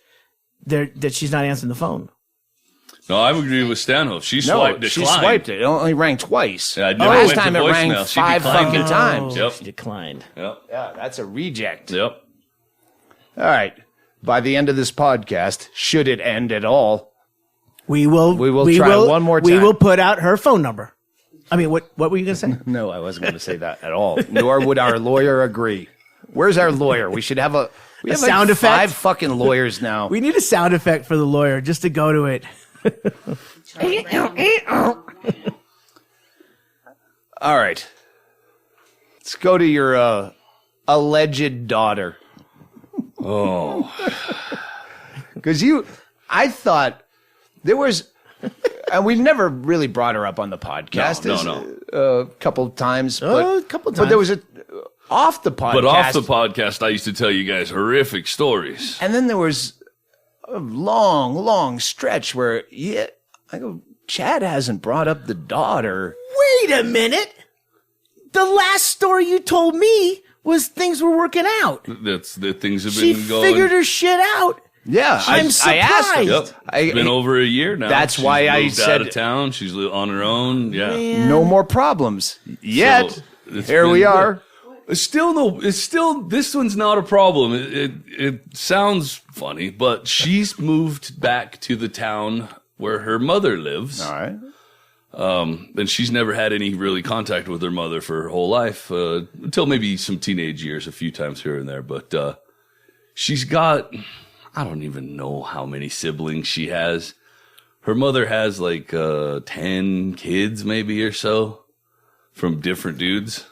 S1: that she's not answering the phone.
S3: No, I agree with Stanhope. She swiped declined.
S2: She swiped it. It only rang twice.
S3: Yeah, it never
S2: Last
S3: went to
S2: time it rang
S3: voicemail. She
S2: 5
S3: declined
S2: fucking
S3: it.
S2: times.
S3: Yep.
S1: She declined.
S3: Yep.
S2: Yeah, that's a reject.
S3: Yep.
S2: All right. By the end of this podcast, should it end at all,
S1: We will
S2: try one more
S1: We
S2: time.
S1: will put out her phone number. I mean, what were you going to say?
S2: No, I wasn't going to say that at all. Nor would our lawyer agree. Where's our lawyer? We should have we have
S1: sound effect?
S2: 5 fucking lawyers now.
S1: We need a sound effect for the lawyer just to go to it.
S2: All right. Let's go to your alleged daughter.
S3: Oh.
S2: Because I thought there was, and we've never really brought her up on the podcast.
S3: No.
S2: A couple of times.
S1: A couple of
S2: But there
S1: times.
S2: was off the podcast.
S3: But off the podcast, I used to tell you guys horrific stories.
S2: And then there was a long stretch where, I go, Chad hasn't brought up the daughter.
S1: Wait a minute. The last story you told me was things were working out.
S3: That's the things have
S1: She
S3: been going.
S1: figured her shit out.
S2: Yeah,
S1: I'm
S2: I asked her.
S1: surprised.
S3: Yep. It's been over a year now.
S2: That's
S3: She's
S2: why I
S3: moved
S2: said-
S3: out of town. She's on her own. Yeah.
S1: Man.
S2: No more problems. Yet,
S3: So, it's
S2: here
S3: been
S2: we
S3: good.
S2: are.
S3: It's still no. It's still this one's not a problem. It sounds funny, but she's moved back to the town where her mother lives.
S2: All right.
S3: And she's never had any really contact with her mother for her whole life, until maybe some teenage years, a few times here and there. But she's got, I don't even know how many siblings she has. Her mother has like 10 kids maybe or so from different dudes.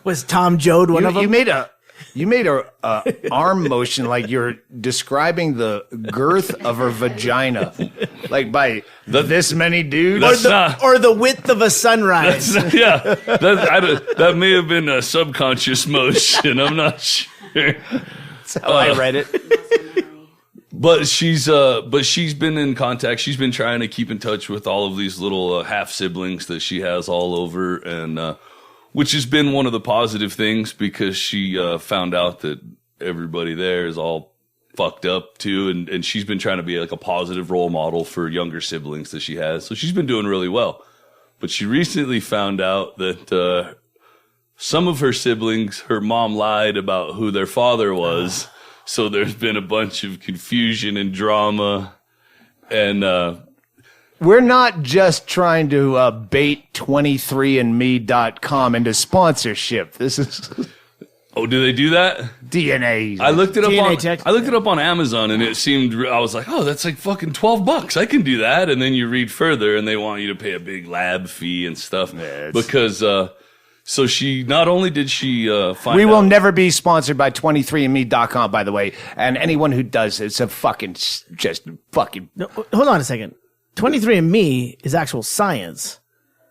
S1: Was Tom Joad one of them?
S2: You made a arm motion like you're describing the girth of her vagina, like by this many dudes.
S1: or the width of a sunrise.
S3: Yeah, that may have been a subconscious motion. I'm not sure.
S7: That's how I read it.
S3: But she's been in contact. She's been trying to keep in touch with all of these little half siblings that she has all over, and which has been one of the positive things because she found out that everybody there is all fucked up too, and she's been trying to be like a positive role model for younger siblings that she has. So she's been doing really well. But she recently found out that some of her siblings, her mom lied about who their father was. So there's been a bunch of confusion and drama, and
S7: we're not just trying to bait 23andme.com into sponsorship. This is
S3: oh, do they do that?
S7: DNA.
S3: I looked it up
S1: DNA
S3: on
S1: tech.
S3: I looked it up on Amazon, and it seemed I was like, oh, that's like fucking $12. I can do that. And then you read further, and they want you to pay a big lab fee and stuff because. So she not only did she find
S7: we will
S3: out,
S7: never be sponsored by 23andme.com, by the way. And anyone who does it's a fucking just fucking.
S1: No, hold on a second. 23andMe is actual science.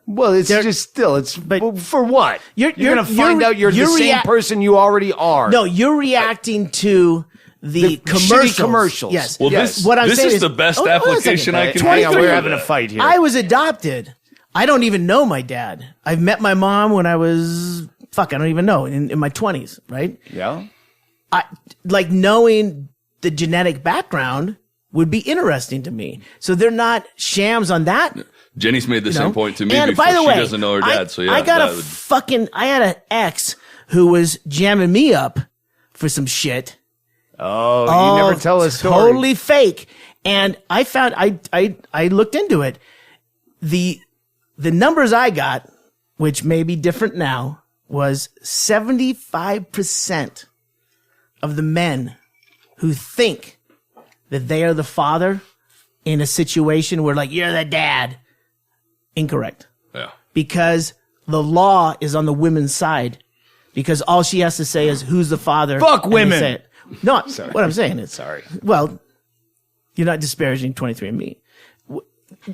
S7: Well, it's just still it's but for what? You're gonna find out you're the same person you already are.
S1: No, you're reacting to the
S7: shitty commercials.
S1: Yes.
S3: Well,
S7: Yes.
S1: What I'm
S3: this
S1: saying
S3: is the best
S1: hold on a
S3: application
S1: second.
S3: I can.
S7: Hang on,
S3: make
S7: we're
S3: for
S7: having a
S3: that.
S7: fight here.
S1: I was adopted. I don't even know my dad. I've met my mom when I was I don't even know in my 20s, right?
S7: Yeah.
S1: I like knowing the genetic background would be interesting to me. So they're not shams on that.
S3: Jenny's made the same point to me
S1: And
S3: before.
S1: by the
S3: She
S1: way,
S3: doesn't know her dad, so yeah.
S1: I got
S3: that would-
S1: I had an ex who was jamming me up for some shit.
S7: Oh, you never tell a story.
S1: Totally fake. And I found I looked into it. The numbers I got, which may be different now, was 75% of the men who think that they are the father in a situation where like you're the dad. Incorrect.
S3: Yeah.
S1: Because the law is on the women's side. Because all she has to say is who's the father.
S7: Fuck
S1: and they
S7: women.
S1: say it. No, what I'm saying is
S7: Sorry.
S1: well, you're not disparaging 23andMe.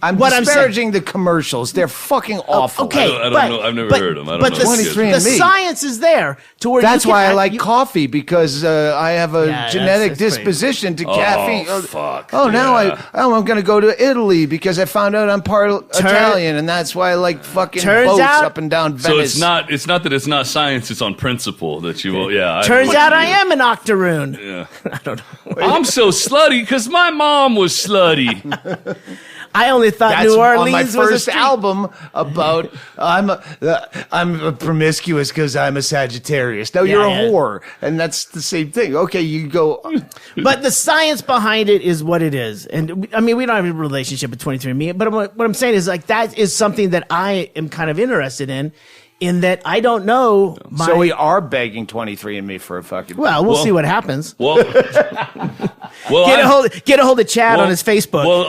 S7: I'm
S1: What I'm
S7: disparaging the commercials. They're fucking awful.
S1: Okay,
S3: I don't
S1: but,
S3: know. I've never
S1: but,
S3: heard them. I don't
S1: but
S3: know.
S1: the,
S7: 23andMe.
S1: the science is there to where
S7: That's
S1: you can
S7: why I
S1: act-
S7: like
S1: you-
S7: coffee because I have a
S1: Yeah,
S7: genetic
S1: that's crazy.
S7: disposition to caffeine.
S3: fuck.
S7: Oh, now
S3: Yeah.
S7: I'm going to go to Italy because I found out I'm part Italian, and that's why I like fucking
S1: Turns
S7: boats
S1: out-
S7: up and down
S3: So
S7: Venice.
S3: it's not that it's not science. It's on principle that you will. Yeah.
S1: Turns out I am an octoroon.
S3: Yeah. I don't know. I'm so slutty because my mom was slutty.
S1: I only thought
S7: That's
S1: New
S7: on
S1: Orleans
S7: my
S1: was a
S7: first
S1: street.
S7: album about I'm promiscuous because I'm a Sagittarius. No, you're
S1: yeah.
S7: a whore, and that's the same thing. Okay, you go.
S1: But the science behind it is what it is. And I mean, we don't have a relationship with 23andMe, but what I'm saying is like that is something that I am kind of interested in that I don't know.
S7: So we are begging 23andMe for a fucking.
S1: Well, we'll see what happens.
S3: Well,
S1: Get a hold of Chad on his Facebook.
S3: Well,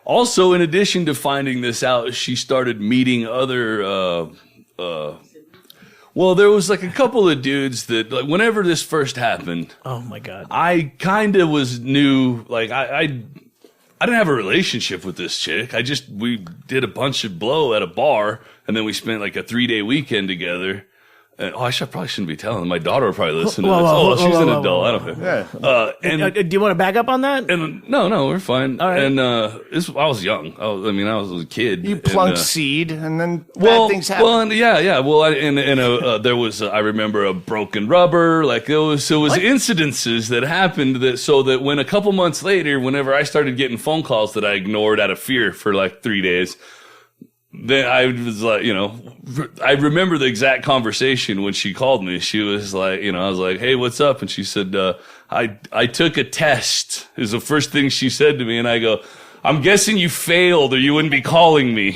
S3: also, in addition to finding this out, she started meeting other. Well, there was like a couple of dudes that, like, whenever this first happened,
S1: oh my God,
S3: I kind of was new. Like, I didn't have a relationship with this chick. We did a bunch of blow at a bar, and then we spent like a 3-day weekend together. And, probably shouldn't be telling. My daughter will probably listen to this. She's an adult. I don't care.
S7: Yeah.
S1: Do you want to back up on that?
S3: And no, we're fine.
S1: All right.
S3: And I was young. I was a kid.
S7: You plunked seed, and then
S3: well,
S7: bad things happen.
S3: well, and yeah. Well, there was I remember a broken rubber. Like there was incidences that happened that when a couple months later, whenever I started getting phone calls that I ignored out of fear for like 3 days. Then I was like, I remember the exact conversation when she called me. She was like, I was like, hey, what's up? And she said, I took a test is the first thing she said to me. And I go, I'm guessing you failed or you wouldn't be calling me.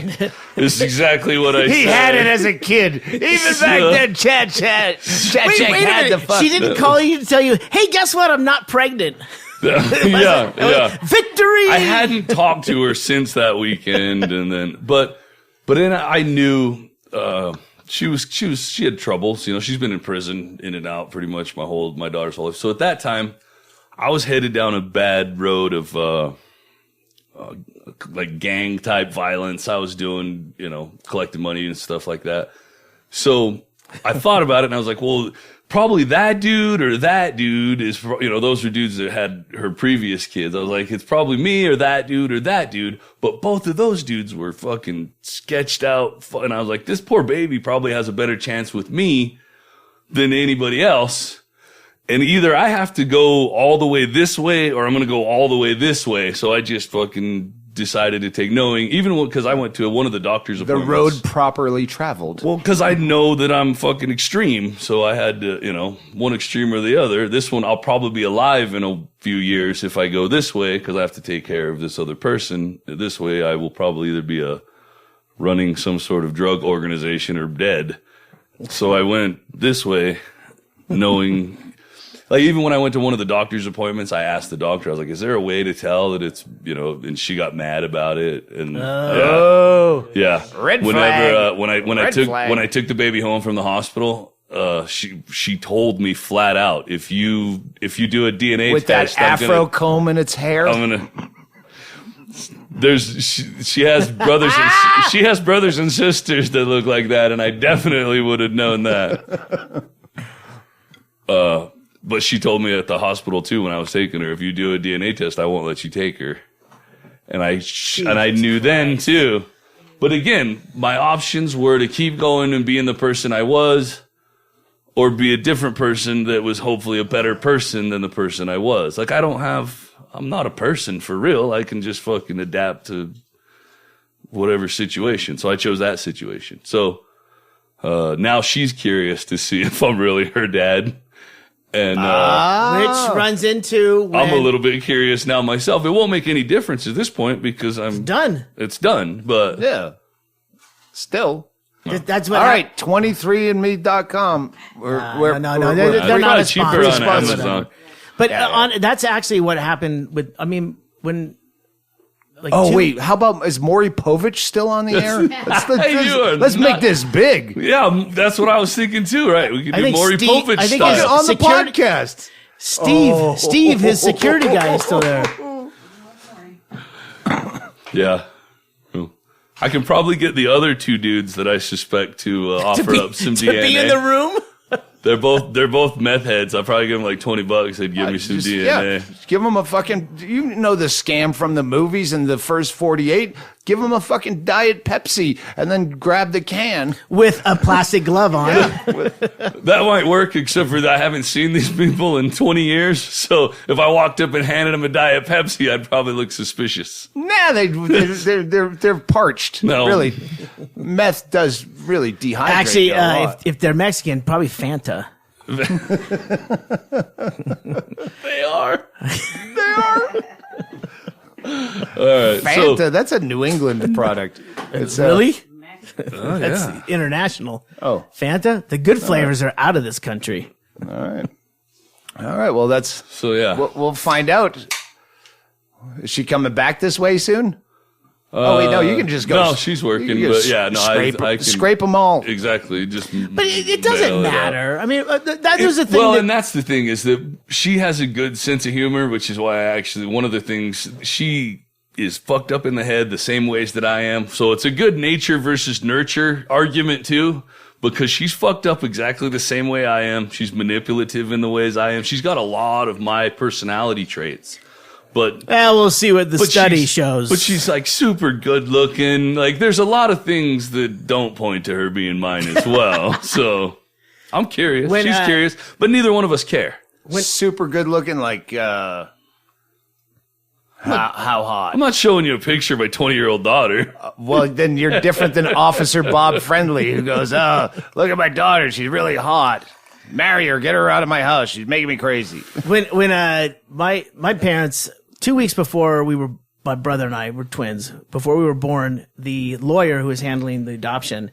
S3: This is exactly what I said.
S7: He had it as a kid. Even back then, Chad Shank had the fuck.
S1: She didn't call you to tell you, hey, guess what? I'm not pregnant.
S3: yeah.
S1: Victory!
S3: I hadn't talked to her since that weekend. And then, but then I knew, she had troubles. She's been in prison in and out pretty much my daughter's whole life. So at that time, I was headed down a bad road of, like gang type violence. I was doing, collecting money and stuff like that. So I thought about it and I was like, well, probably that dude or that dude is, those were dudes that had her previous kids. I was like, it's probably me or that dude or that dude. But both of those dudes were fucking sketched out. And I was like, this poor baby probably has a better chance with me than anybody else. And either I have to go all the way this way or I'm going to go all the way this way. So I just fucking decided to take knowing, even because I went to one of the doctor's appointments.
S7: The road properly traveled.
S3: Well, because I know that I'm fucking extreme. So I had to, one extreme or the other. This one, I'll probably be alive in a few years if I go this way because I have to take care of this other person. This way, I will probably either be running some sort of drug organization or dead. So I went this way knowing... Like, even when I went to one of the doctor's appointments, I asked the doctor, I was like, is there a way to tell that it's, and she got mad about it. And, yeah.
S7: Red flag.
S3: When I took the baby home from the hospital, she told me flat out, if you do a DNA
S7: with
S3: test.
S7: With that afro comb in its hair?
S3: She has brothers she has brothers and sisters that look like that, and I definitely would have known that. But she told me at the hospital too when I was taking her, if you do a DNA test, I won't let you take her. And I knew then too. But again, my options were to keep going and being the person I was, or be a different person that was hopefully a better person than the person I was. Like, I'm not a person for real. I can just fucking adapt to whatever situation. So I chose that situation. So now she's curious to see if I'm really her dad. And
S1: which runs into when
S3: I'm a little bit curious now myself. It won't make any difference at this point because
S1: it's done.
S3: It's done, but
S7: yeah, still.
S1: That's what.
S7: All right, 23andme.com.
S1: No, they're not as
S3: cheaper on Amazon.
S1: But that's actually what happened with. I mean, when. Like
S7: wait, how about, is Maury Povich still on the air? Let's make this big.
S3: Yeah, that's what I was thinking too, right? We could do Maury Povich
S7: I think
S3: style.
S7: he's on the podcast.
S1: Steve, his security guy is still there.
S3: Yeah. I can probably get the other two dudes that I suspect to offer up some DNA.
S1: To be in the room?
S3: They're both meth heads. I'll probably give them like $20. They'd give me some DNA.
S7: Yeah, give them a fucking, the scam from the movies in the first 48. Give them a fucking Diet Pepsi and then grab the can.
S1: With a plastic glove on.
S3: That might work, except for that I haven't seen these people in 20 years. So if I walked up and handed them a Diet Pepsi, I'd probably look suspicious.
S7: Nah, they're parched.
S3: No.
S7: Really. Meth does really dehydrate.
S1: Actually,
S7: a lot.
S1: if they're Mexican, probably Fanta.
S3: They are. All right,
S7: Fanta, that's a New England product. It's
S1: really?
S3: That's
S1: international.
S7: Oh.
S1: Fanta? The good flavors are out of this country.
S7: All right. Well, that's
S3: so. Yeah,
S7: we'll find out. Is she coming back this way soon? Wait, no, you can just go.
S3: No, she's working, but yeah, no, I can
S7: scrape them all.
S3: Exactly,
S1: but it doesn't matter. I mean, that was the thing.
S3: Well, and that's the thing is that she has a good sense of humor, which is why one of the things, she is fucked up in the head the same ways that I am. So it's a good nature versus nurture argument too, because she's fucked up exactly the same way I am. She's manipulative in the ways I am. She's got a lot of my personality traits. But
S1: we'll see what the study shows.
S3: But she's like super good looking. Like, there's a lot of things that don't point to her being mine as well. So I'm curious. She's curious, but neither one of us care.
S7: Super good looking, like how hot?
S3: I'm not showing you a picture of my 20-year-old daughter.
S7: Well, then you're different than Officer Bob Friendly, who goes, "Oh, look at my daughter. She's really hot. Marry her. Get her out of my house. She's making me crazy."
S1: When my parents, 2 weeks before my brother and I were twins, before we were born, the lawyer who was handling the adoption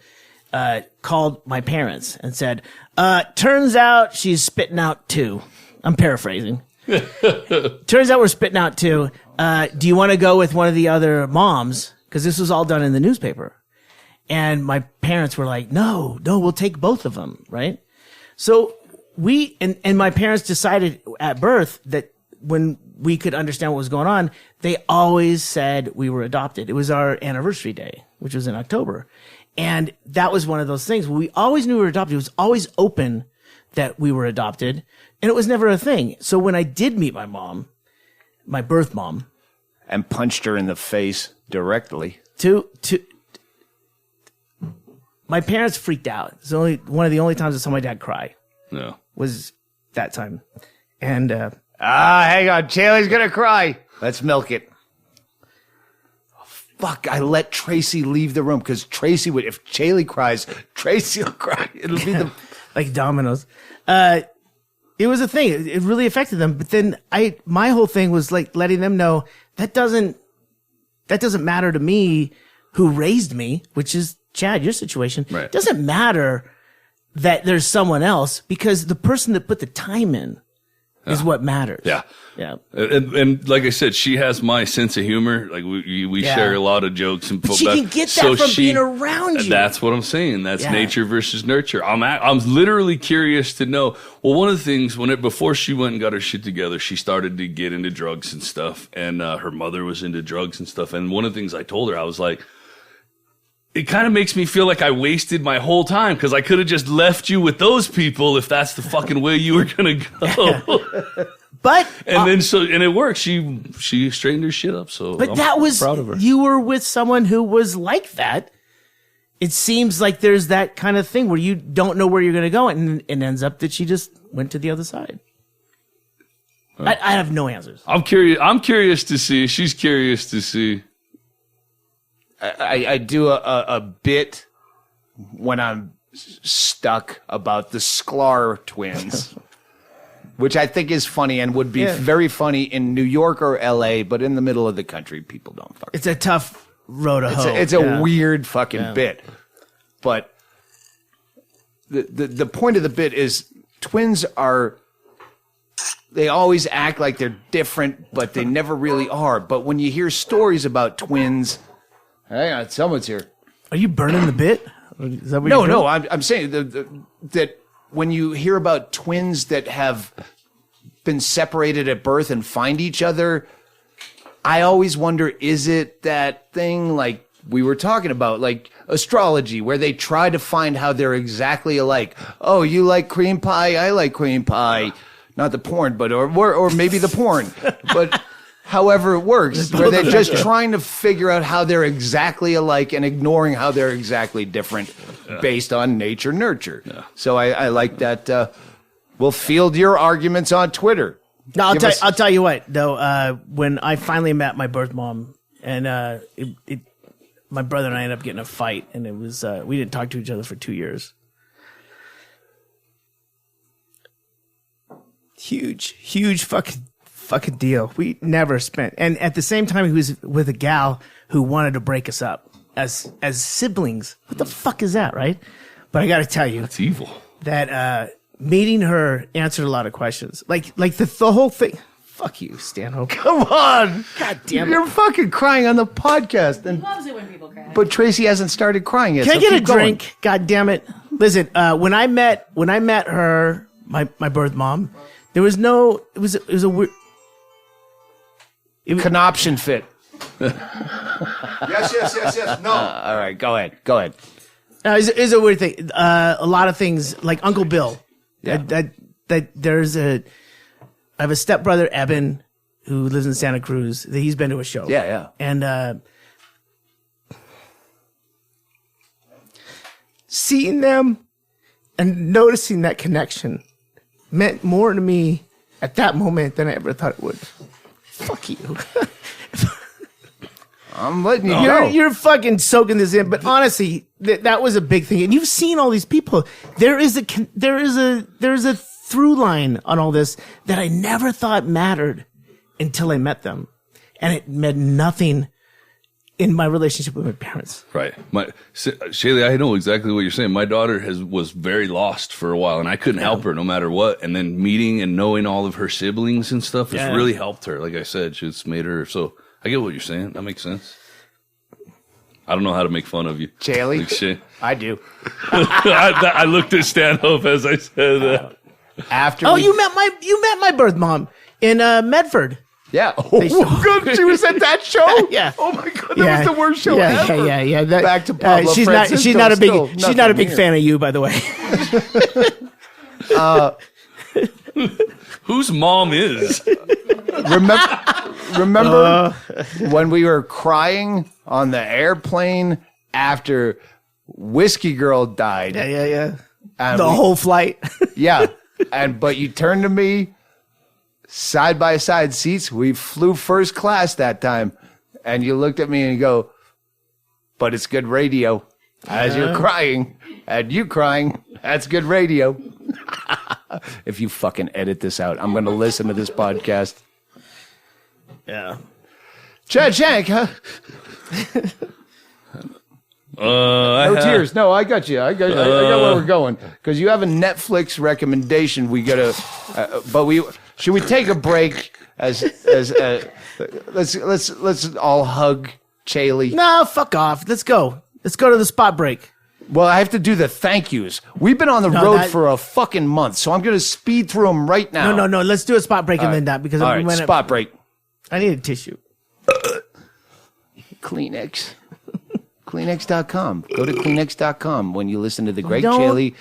S1: called my parents and said, turns out she's spitting out two. I'm paraphrasing. Turns out we're spitting out two. Do you want to go with one of the other moms? Because this was all done in the newspaper. And my parents were like, no, we'll take both of them, right? So and my parents decided at birth that when we could understand what was going on, they always said we were adopted. It was our anniversary day. which was in October. And that was one of those things. We always knew we were adopted. It was always open that we were adopted, and it was never a thing. So when I did meet my mom, my birth mom,
S7: and punched her in the face directly.
S1: My parents freaked out. It's only one of the only times I saw my dad cry.
S3: No.
S1: Was that time. And
S7: hang on, Chaille's gonna cry. Let's milk it. Oh, fuck, I let Tracey leave the room because Tracey would, if Chaille cries, Tracey will cry. It'll be the
S1: like dominoes. It was a thing. It really affected them. But then my whole thing was like letting them know that doesn't matter to me who raised me, which is Chad, your situation.
S3: Right.
S1: It doesn't matter that there's someone else because the person that put the time in is what matters.
S3: Yeah.
S1: Yeah.
S3: And like I said, she has my sense of humor. Like we share a lot of jokes and
S1: but she can get that from being around you.
S3: That's what I'm saying. That's nature versus nurture. I'm literally curious to know. Well, one of the things before she went and got her shit together, she started to get into drugs and stuff, and her mother was into drugs and stuff. And one of the things I told her, I was like, it kind of makes me feel like I wasted my whole time because I could have just left you with those people if that's the fucking way you were gonna go.
S1: But
S3: and it worked. She straightened her shit up. So
S1: but
S3: I'm
S1: that was
S3: proud of her.
S1: You were with someone who was like that. It seems like there's that kind of thing where you don't know where you're gonna go, and it ends up that she just went to the other side. I have no answers.
S3: I'm curious to see. She's curious to see.
S7: I do a bit when I'm stuck about the Sklar twins, which I think is funny and would be very funny in New York or LA, but in the middle of the country, people don't fuck.
S1: It's a tough road to hoe.
S7: It's a weird fucking bit. But the point of the bit is twins they always act like they're different, but they never really are. But when you hear stories about twins... Hang on, someone's here.
S1: Are you burning the bit? Is that what
S7: No,
S1: you're doing?
S7: I'm saying that when you hear about twins that have been separated at birth and find each other, I always wonder, is it that thing like we were talking about, like astrology, where they try to find how they're exactly alike? Oh, you like cream pie? I like cream pie. Not the porn, but or maybe the porn. But however it works, where they're just trying to figure out how they're exactly alike and ignoring how they're exactly different based on nature nurture. Yeah. So I like that. We'll field your arguments on Twitter.
S1: No, I'll tell you what, though, when I finally met my birth mom, and my brother and I ended up getting in a fight, and it was we didn't talk to each other for 2 years. Huge fucking deal. We never spent, and at the same time, he was with a gal who wanted to break us up as siblings. What the fuck is that, right? But I got to tell you,
S3: That's evil.
S1: That meeting her answered a lot of questions. Like the whole thing. Fuck you, Stanhope.
S7: Come on.
S1: God damn it.
S7: You're fucking crying on the podcast.
S4: He loves it when people cry.
S7: But Tracey hasn't started crying yet.
S1: Can
S7: so
S1: I get a
S7: keep going.
S1: drink? God damn it. Listen, when I met her, my birth mom, there was no, it was a weird.
S7: Conoption fit.
S8: Yes. No.
S7: All right, go ahead.
S1: It's a weird thing. A lot of things, like Uncle Bill.
S7: Yeah.
S1: I have a stepbrother, Eben, who lives in Santa Cruz. He's been to a show.
S7: Yeah.
S1: And seeing them and noticing that connection meant more to me at that moment than I ever thought it would. Fuck you.
S7: I'm letting you go.
S1: You're fucking soaking this in, but honestly, that was a big thing. And you've seen all these people. There is a through line on all this that I never thought mattered until I met them, and it meant nothing in my relationship with my parents.
S3: Right. Chaille, I know exactly what you're saying. My daughter was very lost for a while, and I couldn't help her no matter what. And then meeting and knowing all of her siblings and stuff has really helped her. Like I said, it's made her. So I get what you're saying. That makes sense. I don't know how to make fun of you.
S7: Chaille? I do.
S3: I looked at Stanhope as I said that.
S1: You met my birth mom in Medford.
S7: Yeah. Oh, good. She was at that show?
S1: Yeah.
S7: Oh my god, that was the worst show ever.
S1: Yeah.
S7: Back to Pablo
S1: she's
S7: Francisco,
S1: not a big
S7: she's not a big
S1: fan of you, by the way.
S3: Whose mom is?
S7: Remember when we were crying on the airplane after Whiskey Girl died?
S1: Yeah.
S7: And
S1: The whole flight.
S7: Yeah. But you turned to me, side by side seats. We flew first class that time. And you looked at me and you go, but it's good radio. As you're crying, and you crying, that's good radio. If you fucking edit this out, I'm going to listen to this podcast.
S1: Yeah.
S7: Chad Shank, huh? No tears. No, I got you. I got where we're going. Because you have a Netflix recommendation. We got to, should we take a break let's all hug Chaille.
S1: No, fuck off. Let's go. Let's go to the spot break.
S7: Well, I have to do the thank yous. We've been on the road for a fucking month, so I'm going to speed through them right now.
S1: No. Let's do a spot break and then that because
S7: all right, spot break.
S1: I need a tissue.
S7: Kleenex. Kleenex.com. Go to Kleenex.com when you listen to the Ggreg
S1: Don't.
S7: Chaille.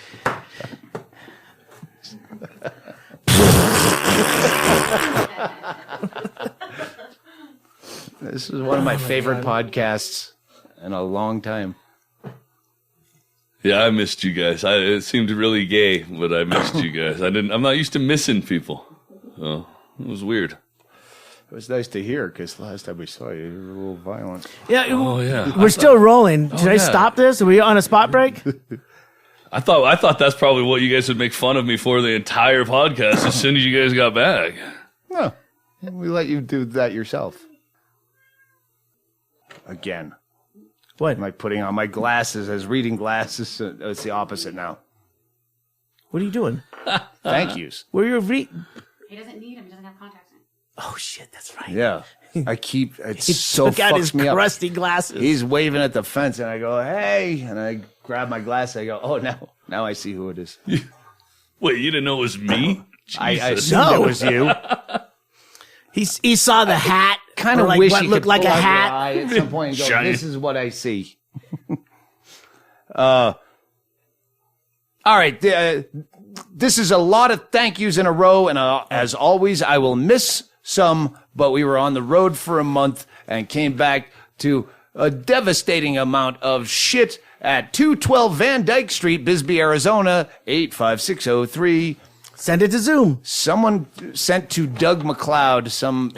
S7: This is one of my favorite podcasts in a long time.
S3: Yeah, I missed you guys. It seemed really gay, but I missed you guys. I'm not used to missing people. So it was weird.
S7: It was nice to hear because last time we saw you, you were a little violent.
S1: Yeah.
S3: Oh yeah.
S1: We're still rolling. Should I stop this? Are we on a spot break?
S3: I thought that's probably what you guys would make fun of me for the entire podcast as soon as you guys got back.
S7: No, we let you do that yourself. Again.
S1: What?
S7: Am I putting on my glasses as reading glasses? It's the opposite now.
S1: What are you doing?
S7: Thank yous.
S1: Where you
S4: He doesn't need them. He doesn't have contacts in.
S1: Oh shit, that's right.
S7: Yeah. I keep,
S1: He
S7: so
S1: took out his
S7: fucks me up.
S1: crusty glasses.
S7: He's waving at the fence and I go, hey, and I grab my glasses. I go, oh, now I see who it is.
S3: Wait, you didn't know it was me?
S7: I
S3: Jesus.
S7: assumed
S1: No.
S7: it was you.
S1: He saw the hat.
S7: Kind of
S1: like
S7: wish
S1: what
S7: you
S1: looked
S7: could
S1: like
S7: pull
S1: a
S7: out your
S1: hat.
S7: eye at some point and go,
S3: Shiny.
S7: this is what I see. All right. This is a lot of thank yous in a row. And as always, I will miss some, but we were on the road for a month and came back to a devastating amount of shit at 212 Van Dyke Street, Bisbee, Arizona, 85603.
S1: Send it to Zoom.
S7: Someone sent to Doug McLeod some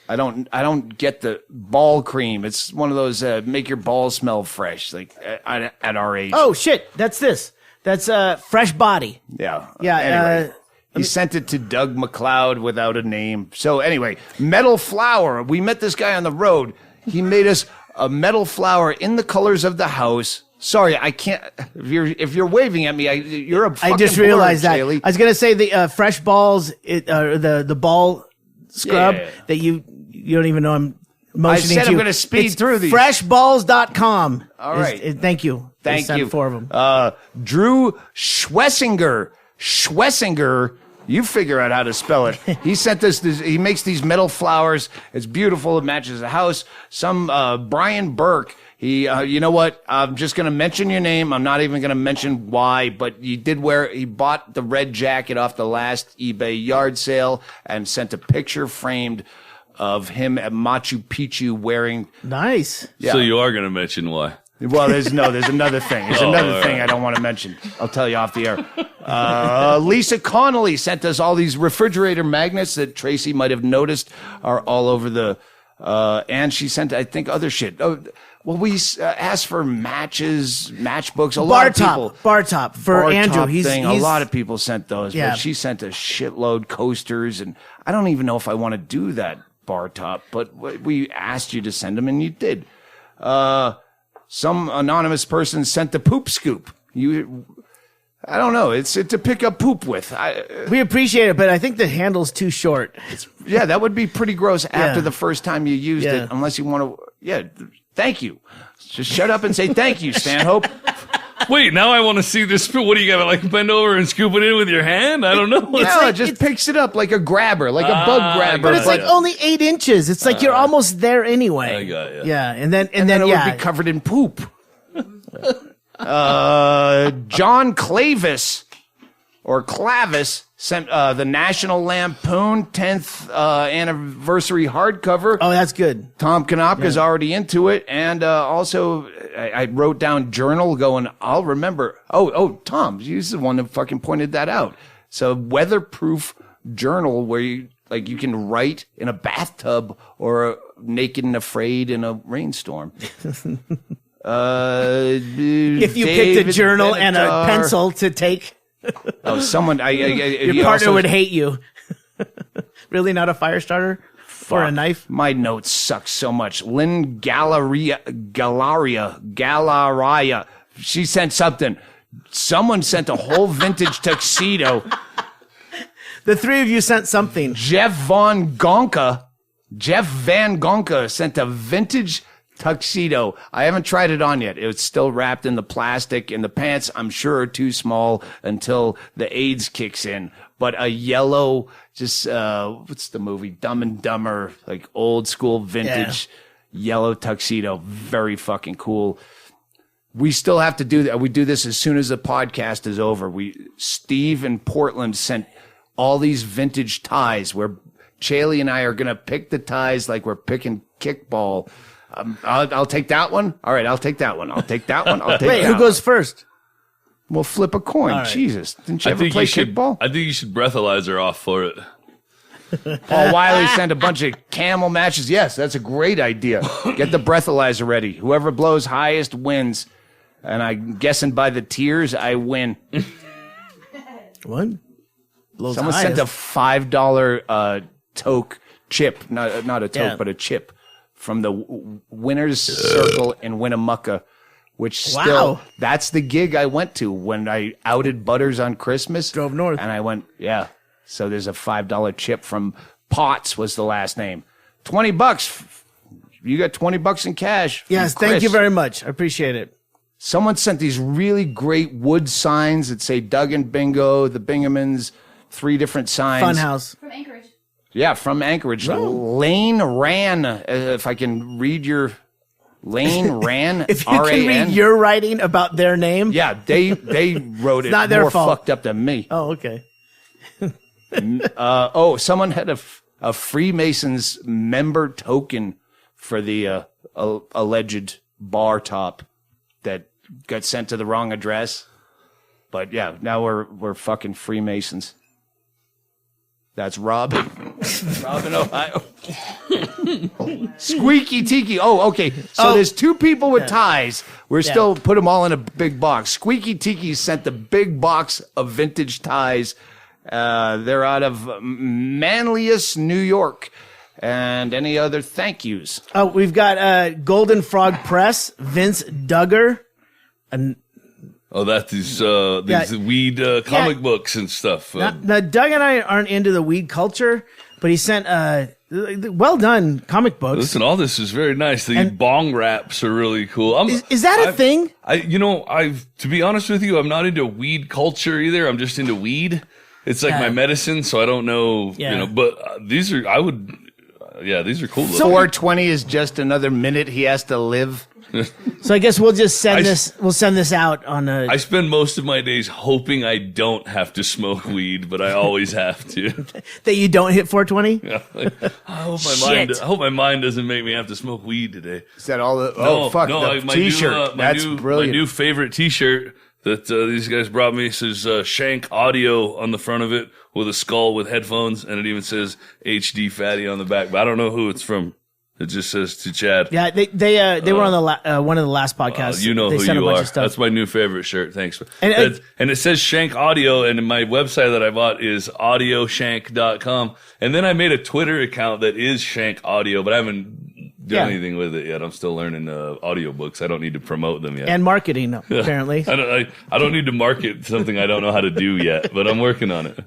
S7: I don't get the ball cream. It's one of those make your balls smell fresh, like at our age.
S1: Oh shit, that's this. That's Fresh Body.
S7: Yeah.
S1: Yeah.
S7: Anyway, he sent it to Doug McLeod without a name. So anyway, metal flower. We met this guy on the road. He made us a metal flower in the colors of the house. Sorry, I can't. If you're waving at me, you're a fucking
S1: I just realized
S7: blur,
S1: that.
S7: Chaille.
S1: I was gonna say the Fresh Balls, the ball scrub
S7: Yeah.
S1: that you don't even know I'm motioning
S7: said
S1: to.
S7: I'm gonna speed
S1: It's
S7: through these.
S1: Freshballs.com.
S7: All right.
S1: Thank you. They
S7: Thank
S1: sent
S7: you.
S1: 4 of them.
S7: Drew Schwessinger. You figure out how to spell it. He sent this. He makes these metal flowers. It's beautiful. It matches the house. Some Brian Burke. He, you know what? I'm just going to mention your name. I'm not even going to mention why, but he bought the red jacket off the last eBay yard sale and sent a picture framed of him at Machu Picchu wearing.
S1: Nice.
S7: Yeah.
S3: So you are going to mention why?
S7: Well, there's another thing. There's another thing I don't want to mention. I'll tell you off the air. Lisa Connolly sent us all these refrigerator magnets that Tracey might have noticed are all over the, and she sent, I think, other shit. Oh, well, we asked for matchbooks. A lot of people.
S1: Bar top for
S7: Bar
S1: Andrew.
S7: top
S1: He's
S7: a lot of people sent those,
S1: Yeah.
S7: but she sent a shitload coasters, and I don't even know if I want to do that bar top, but we asked you to send them, and you did. Some anonymous person sent the poop scoop. I don't know. It's to pick up poop with.
S1: We appreciate it, but I think the handle's too short.
S7: Yeah, that would be pretty gross after the first time you used
S1: Yeah.
S7: it, unless you want to. Yeah, thank you. Just shut up and say thank you, Stanhope.
S3: Wait, now I want to see this. What do you got to like bend over and scoop it in with your hand? I don't know.
S7: No, it just picks it up like a grabber, like a bug grabber.
S1: But it's like only 8 inches. It's like you're almost there anyway.
S3: I got you.
S1: Yeah, and then
S7: it would be covered in poop. John Clavis or Clavis sent the National Lampoon 10th anniversary hardcover.
S1: Oh, that's good.
S7: Tom Konopka's already into it. And also, I wrote down journal going, I'll remember. Oh, Tom, he's the one that fucking pointed that out. So weatherproof journal where you can write in a bathtub or naked and afraid in a rainstorm.
S1: If you picked a journal and a pencil to take,
S7: someone,
S1: your partner would hate you. Really, not a fire starter or a knife?
S7: My notes suck so much. Lynn Galaria. She sent something. Someone sent a whole vintage tuxedo.
S1: The 3 of you sent something.
S7: Jeff Van Gonka sent a vintage tuxedo. I haven't tried it on yet. It's still wrapped in the plastic, and the pants, I'm sure, are too small until the AIDS kicks in. But a yellow, just, what's the movie? Dumb and Dumber, like old school vintage yellow tuxedo. Very fucking cool. We still have to do that. We do this as soon as the podcast is over. Steve in Portland sent all these vintage ties where Chaille and I are going to pick the ties like we're picking kickball. I'll take that one. All right, I'll take that one. I'll take that one. I'll take
S1: Wait,
S7: that
S1: who
S7: one.
S1: goes first?
S7: We'll flip a coin.
S1: All right.
S7: Jesus. Didn't you ever play kickball?
S3: I think you should breathalyzer off for it.
S7: Paul Wiley sent a bunch of camel matches. Yes, that's a great idea. Get the breathalyzer ready. Whoever blows highest wins. And I'm guessing by the tears, I win.
S1: What?
S7: Someone sent a $5 toke chip. Not a toke, but a chip. From the Winner's Circle in Winnemucca, which still, that's the gig I went to when I outed Butters on Christmas.
S1: Drove north.
S7: And I went, yeah. So there's a $5 chip from Potts was the last name. $20. You got $20 in cash.
S1: Yes, thank you very much. I appreciate it.
S7: Someone sent these really great wood signs that say Doug and Bingo, the Bingamans, 3 different signs.
S1: FunHouse.
S4: From Anchorage.
S7: Yeah, from Anchorage. Lane Ran, if I can read your... Lane Ran,
S1: If you can read your writing about their name.
S7: Yeah, they wrote it
S1: not their
S7: more
S1: fault.
S7: fucked up than me.
S1: Oh, okay.
S7: Someone had a Freemasons member token for the alleged bar top that got sent to the wrong address. But yeah, now we're fucking Freemasons. That's Robin. Robin, Ohio. Squeaky Tiki. Oh, okay. So there's 2 people with ties. We're still put them all in a big box. Squeaky Tiki sent the big box of vintage ties. They're out of Manlius, New York. And any other thank yous?
S1: Oh, we've got Golden Frog Press, Vince Duggar.
S3: Oh, that's these weed comic books and stuff.
S1: Now, Doug and I aren't into the weed culture, but he sent well done comic books.
S3: Listen, all this is very nice. The bong wraps are really cool.
S1: Is that a thing?
S3: To be honest with you, I'm not into weed culture either. I'm just into weed. It's like my medicine, so I don't know.
S1: Yeah.
S3: But these are these are cool.
S7: 420 is just another minute he has to live.
S1: So I guess we'll just send this out on a.
S3: I spend most of my days hoping I don't have to smoke weed, but I always have to.
S1: That you don't hit 420?
S3: Yeah, I hope my mind doesn't make me have to smoke weed today.
S7: Is that all the the t-shirt. That's brilliant.
S3: My new favorite t-shirt that these guys brought me says Shank Audio on the front of it with a skull with headphones, and it even says HD Fatty on the back, but I don't know who it's from. It just says to Chad.
S1: Yeah, they were on the one of the last podcasts.
S3: You know
S1: they
S3: who
S1: sent
S3: you
S1: a bunch
S3: are.
S1: Of stuff.
S3: That's my new favorite shirt. Thanks.
S1: And
S3: it says Shank Audio, and my website that I bought is audioshank.com. And then I made a Twitter account that is Shank Audio, but I haven't done anything with it yet. I'm still learning audiobooks. I don't need to promote them yet.
S1: And marketing, apparently.
S3: I don't need to market something I don't know how to do yet, but I'm working on it.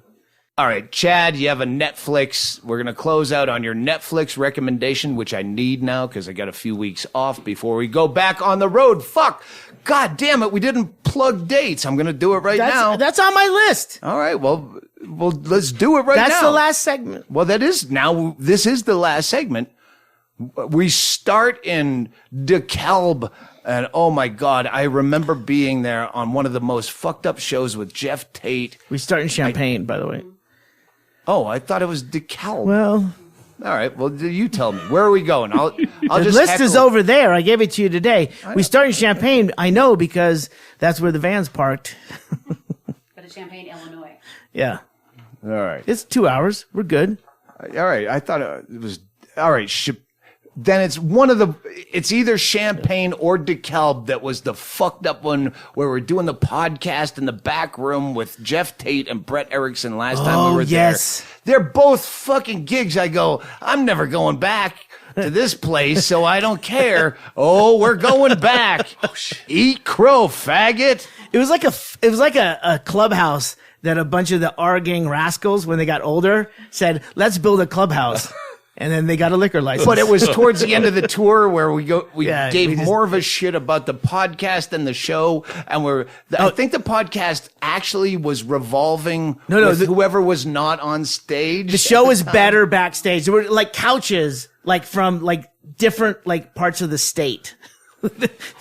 S7: All right, Chad, you have a Netflix. We're going to close out on your Netflix recommendation, which I need now because I got a few weeks off before we go back on the road. Fuck. God damn it. We didn't plug dates. I'm going to do it now.
S1: That's on my list.
S7: All right. Well, let's do it now.
S1: That's the last segment.
S7: Well, this is the last segment. We start in DeKalb. And oh my God, I remember being there on one of the most fucked up shows with Jeff Tate.
S1: We start in Champaign, by the way.
S7: Oh, I thought it was DeKalb.
S1: Well,
S7: all right. Well, you tell me. Where are we going? I'll
S1: the
S7: just
S1: list
S7: heckle.
S1: is over there. I gave it to you today. We start in Champaign. I know because that's where the van's parked.
S4: But it's Champaign, Illinois.
S1: Yeah.
S7: All right.
S1: It's 2 hours. We're good.
S7: All right. I thought it was all right. Then it's either Champaign or DeKalb that was the fucked up one where we're doing the podcast in the back room with Jeff Tate and Brett Erickson last time we were
S1: yes.
S7: there. They're both fucking gigs. I go, I'm never going back to this place, so I don't care. Oh, we're going back. Eat crow, faggot.
S1: It was like a clubhouse that a bunch of the R gang rascals, when they got older, said, let's build a clubhouse. And then they got a liquor license.
S7: But it was towards the end of the tour where we gave
S1: just
S7: more of a shit about the podcast than the show. And I think the podcast actually was revolving with whoever was not on stage.
S1: The show was better backstage. There were like couches, like from like different like parts of the state.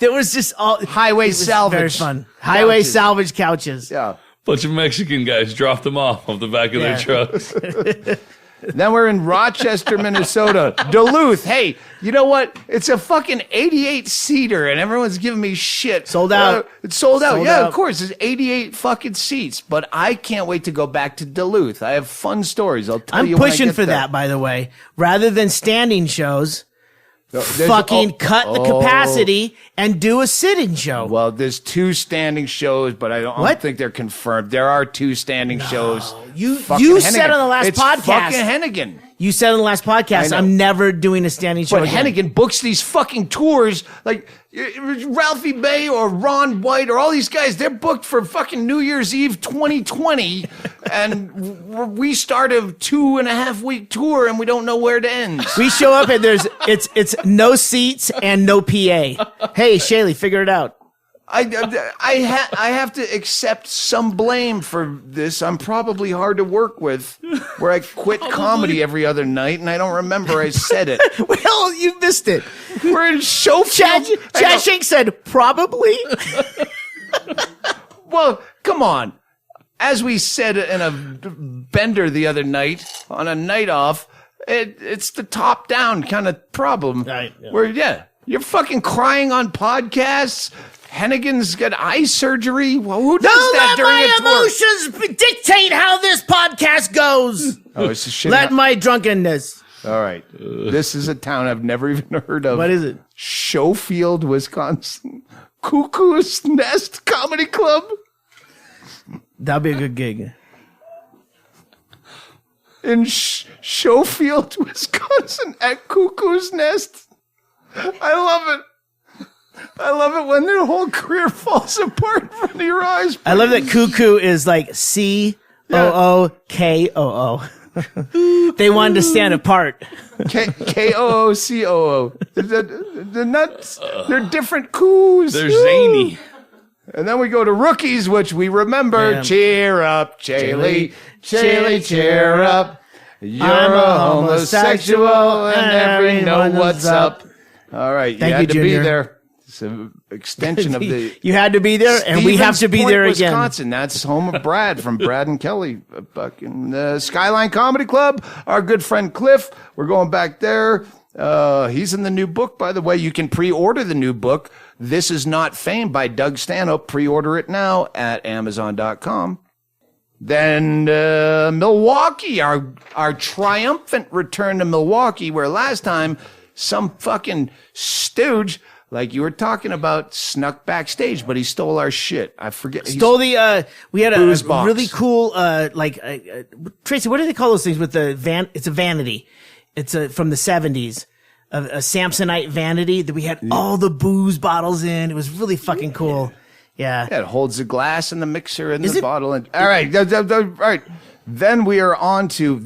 S1: There was just all
S7: highway salvage.
S1: Very fun. Highway salvage couches.
S7: Yeah.
S3: Bunch of Mexican guys dropped them off the back of their trucks.
S7: Then we're in Rochester, Minnesota. Duluth. Hey, you know what? It's a fucking 88-seater, and everyone's giving me shit.
S1: Sold out.
S7: It's sold out. Yeah, of course. There's 88 fucking seats, but I can't wait to go back to Duluth. I have fun stories. I'll tell you when I
S1: pushing
S7: get
S1: for
S7: there.
S1: that, by the way. Rather than standing shows,
S7: There's-
S1: cut the capacity and do a sit-in show.
S7: Well, there's 2 standing shows, but I don't think they're confirmed. There are 2 standing shows.
S1: You
S7: Fucking
S1: said
S7: Hennigan.
S1: on the last
S7: it's
S1: podcast.
S7: fucking Hennigan.
S1: You said on the last podcast,
S7: know.
S1: I'm never doing a standing show
S7: But
S1: again.
S7: Hennigan books these fucking tours like Ralphie Bay or Ron White or all these guys. They're booked for fucking New Year's Eve 2020, and we start a 2.5 week tour and we don't know where it ends.
S1: We show up and it's no seats and no PA. Hey, Chaille, figure it out.
S7: I have to accept some blame for this. I'm probably hard to work with. Where I quit comedy every other night, and I don't remember I said it.
S1: Well, you missed it.
S7: We're in Schofield.
S1: Chad Shank said probably.
S7: Well, come on. As we said in a bender the other night, on a night off, it's the top-down kind of problem.
S1: Right, yeah.
S7: Where, you're fucking crying on podcasts. Hennigan's got eye surgery. Well, who does that during a tour?
S1: Don't let my emotions dictate how this podcast goes.
S7: Oh, it's a shit.
S1: Let my drunkenness.
S7: All right. This is a town I've never even heard of.
S1: What is it?
S7: Schofield, Wisconsin. Cuckoo's Nest Comedy Club.
S1: That'd be a good gig.
S7: In Schofield, Wisconsin at Cuckoo's Nest. I love it. I love it when their whole career falls apart in front of your eyes.
S1: I love that cuckoo is like COOKOO. They wanted to stand apart.
S7: KOOCOO. They're not. They're different coos.
S3: They're zany.
S7: And then we go to Rookies, which we remember.
S1: Yeah.
S7: Cheer up, Chaille. Chaille, cheer up. You're
S1: I'm
S7: a homosexual and everyone
S1: everyone
S7: what's
S1: is
S7: up. All right,
S1: Thank
S7: you had
S1: you,
S7: to
S1: Junior.
S7: be there. It's an extension of the.
S1: You had to be there, and we have to be
S7: Stevens
S1: there
S7: Point,
S1: again.
S7: Wisconsin. That's home of Brad from Brad and Kelly. Fucking Skyline Comedy Club. Our good friend Cliff. We're going back there. He's in the new book, by the way. You can pre-order the new book. This Is Not Fame by Doug Stanhope. Pre-order it now at Amazon.com. Then Milwaukee, our triumphant return to Milwaukee, where last time some fucking stooge, like you were talking about, snuck backstage, but he stole our shit. I forget.
S1: Stole the, we had a
S7: Booze box.
S1: really cool, Tracey, what do they call those things with the it's a vanity. It's from the 70s. A Samsonite vanity that we had all the booze bottles in. It was really fucking cool. Yeah.
S7: Yeah, it holds the glass and the mixer and
S1: Is
S7: the
S1: it-
S7: bottle. And all right, all right. Then we are on to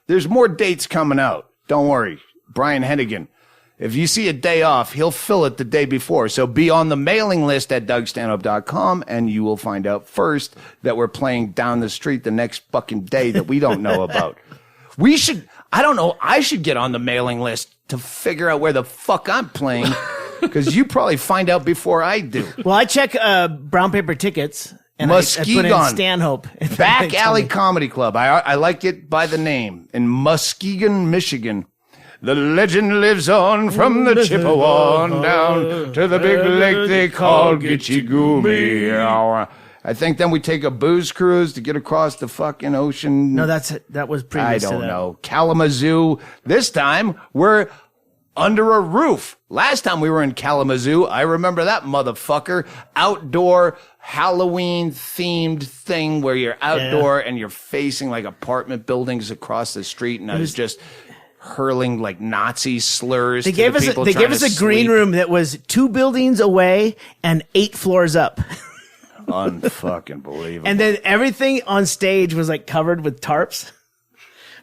S7: there's more dates coming out. Don't worry. Brian Hennigan. If you see a day off, he'll fill it the day before. So be on the mailing list at DougStanhope.com, and you will find out first that we're playing down the street the next fucking day that we don't know about. I should get on the mailing list to figure out where the fuck I'm playing, because you probably find out before I do.
S1: Well, I check brown paper tickets, and I put in Stanhope.
S7: Back Alley Comedy Club. I like it by the name. In Muskegon, Michigan. The legend lives on from the Chippewa on down to the big lake they call Gitche Gumee. I think then we take a booze cruise to get across the fucking ocean.
S1: No, that was previous
S7: I
S1: to
S7: don't
S1: that.
S7: know. Kalamazoo. This time we're under a roof. Last time we were in Kalamazoo, I remember that motherfucker. Outdoor Halloween themed thing where you're outdoor and you're facing like apartment buildings across the street, and I was just hurling like Nazi slurs.
S1: They gave us a green room that was 2 buildings away and 8 floors up.
S7: Unfucking believable.
S1: And then everything on stage was like covered with tarps.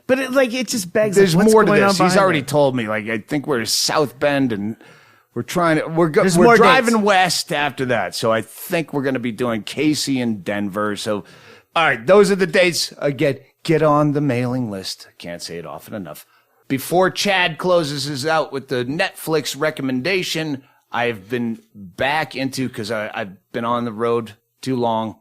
S1: But it just begs.
S7: There's
S1: like, what's
S7: more to
S1: going
S7: this.
S1: on
S7: He's
S1: behind
S7: already
S1: it?
S7: told me. Like I think we're South Bend, and we're
S1: more
S7: driving
S1: dates.
S7: west after that. So I think we're going to be doing Casey and Denver. So, all right, those are the dates. Again, get on the mailing list. Can't say it often enough. Before Chad closes us out with the Netflix recommendation, I've been back into, because I've been on the road too long.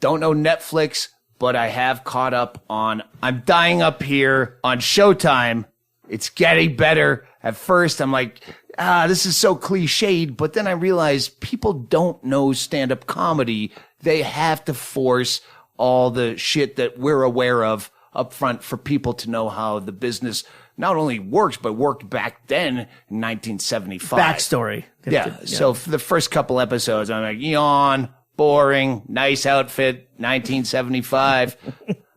S7: Don't know Netflix, but I have caught up on I'm Dying Up Here on Showtime. It's getting better. At first, I'm like, this is so cliched. But then I realized people don't know stand-up comedy. They have to force all the shit that we're aware of up front for people to know how the business not only works, but worked back then in 1975.
S1: Backstory.
S7: Yeah. So for the first couple episodes, I'm like, yawn, boring, nice outfit, 1975.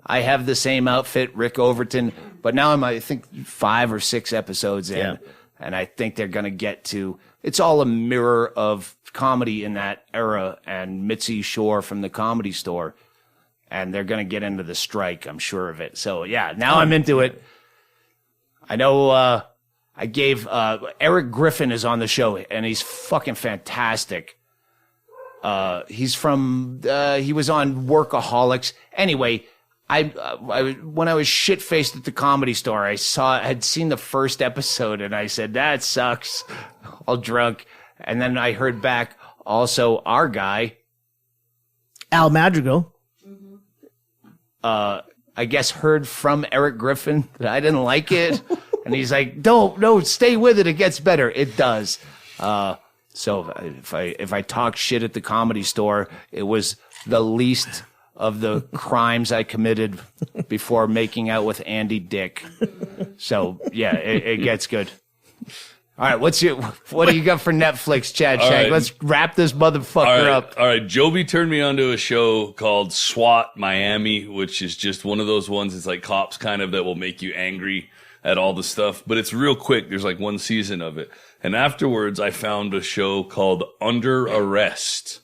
S7: I have the same outfit, Rick Overton. But now I'm, I think, 5 or 6 episodes in.
S1: Yeah.
S7: And I think they're going to get to, it's all a mirror of comedy in that era and Mitzi Shore from the Comedy Store. And they're going to get into the strike, I'm sure of it. So, yeah, now I'm into it. I know I gave Eric Griffin is on the show, and he's fucking fantastic. He's from he was on Workaholics. Anyway, I when I was shit-faced at the Comedy Store, I had seen the first episode, and I said, that sucks, all drunk. And then I heard back also our guy,
S1: Al Madrigal.
S7: I guess heard from Eric Griffin that I didn't like it. And he's like, no, stay with it. It gets better. It does. So if I talk shit at the Comedy Store, it was the least of the crimes I committed before making out with Andy Dick. So yeah, it gets good. All right, what do you got for Netflix, Chad Shank?
S3: Right.
S7: Let's wrap this motherfucker up.
S3: All right, Joby turned me onto a show called SWAT Miami, which is just one of those ones. It's like cops kind of that will make you angry at all the stuff, but it's real quick. There's like 1 season of it. And afterwards, I found a show called Under Arrest,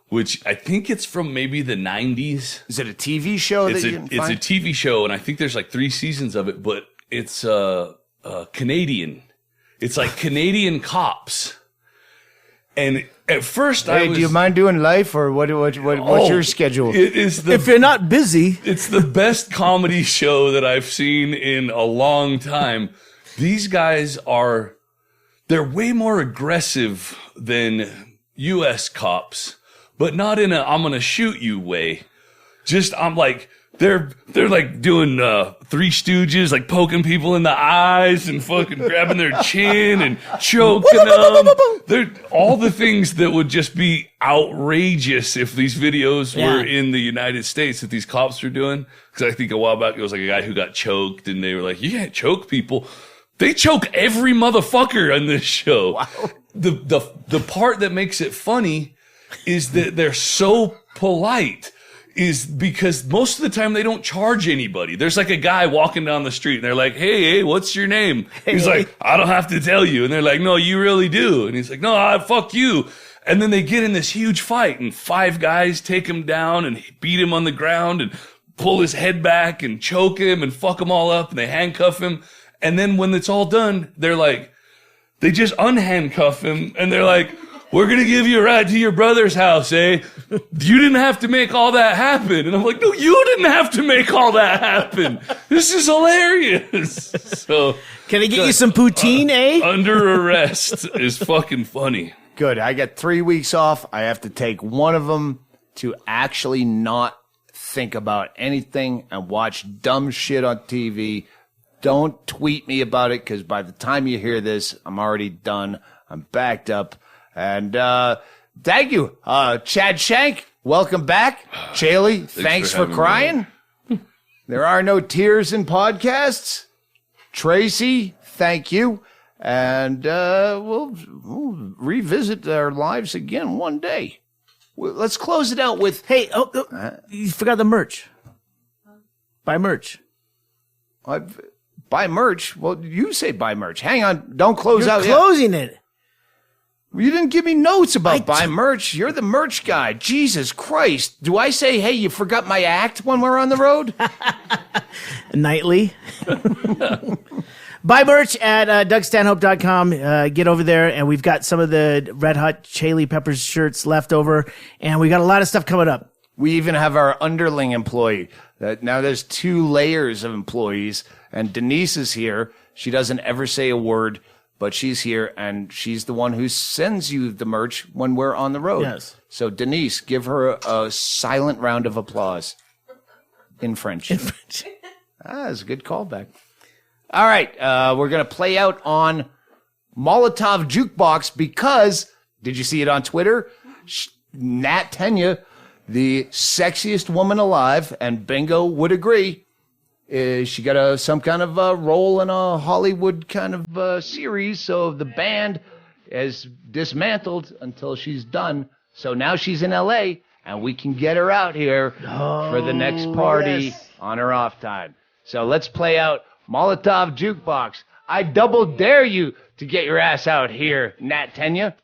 S3: which I think it's from maybe the 90s.
S7: Is it a TV show
S3: It's
S7: that you can find?
S3: a TV show, and I think there's like 3 seasons of it, but it's Canadian. It's like Canadian cops. And at first
S7: Hey, do you mind doing live, or what's your schedule?
S3: It is
S1: If you're not busy,
S3: it's the best comedy show that I've seen in a long time. These guys they're way more aggressive than U.S. cops, but not in a I'm gonna shoot you way. Just I'm like they're like doing Three Stooges, like poking people in the eyes and fucking grabbing their chin and choking them. They're all the things that would just be outrageous if these videos were in the United States that these cops are doing. Because I think a while back it was like a guy who got choked, and they were like, "You can't choke people." They choke every motherfucker on this show. Wow. The part that makes it funny is that they're so polite. Is because most of the time they don't charge anybody. There's like a guy walking down the street and they're like, hey, what's your name? He's like, I don't have to tell you. And they're like, no, you really do. And he's like, no, fuck you. And then they get in this huge fight and 5 guys take him down and beat him on the ground and pull his head back and choke him and fuck him all up, and they handcuff him. And then when it's all done, they just unhandcuff him, and they're like, we're going to give you a ride to your brother's house, eh? You didn't have to make all that happen. And I'm like, no, you didn't have to make all that happen. This is hilarious. So,
S1: can I get you some poutine, eh?
S3: Under arrest is fucking funny.
S7: Good. I got 3 weeks off. I have to take one of them to actually not think about anything and watch dumb shit on TV. Don't tweet me about it, because by the time you hear this, I'm already done. I'm backed up. And thank you, Chad Shank. Welcome back. Chaille, thanks for crying. There are no tears in podcasts. Tracey, thank you. And we'll revisit our lives again one day. Let's close it out with...
S1: Hey, you forgot the merch. Buy merch.
S7: Buy merch? Well, you say buy merch. Hang on. Don't close out yet.
S1: You're closing it.
S7: You didn't give me notes about buy merch. You're the merch guy. Jesus Christ. Do I say, hey, you forgot my act when we're on the road?
S1: Nightly. Buy merch at DougStanhope.com. Get over there, and we've got some of the Red Hot Chaille Peppers shirts left over, and we got a lot of stuff coming up.
S7: We even have our underling employee. Now there's 2 layers of employees, and Denise is here. She doesn't ever say a word, but she's here, and she's the one who sends you the merch when we're on the road.
S1: Yes.
S7: So, Denise, give her a silent round of applause in French. That's a good callback. All right, we're going to play out on Molotov Jukebox because, did you see it on Twitter? Nat Tenya, the sexiest woman alive, and Bingo would agree, she got some kind of role in a Hollywood kind of series, so the band is dismantled until she's done. So now she's in L.A., and we can get her out here for the next party on her off time. So let's play out Molotov Jukebox. I double dare you to get your ass out here, Nat Tenya.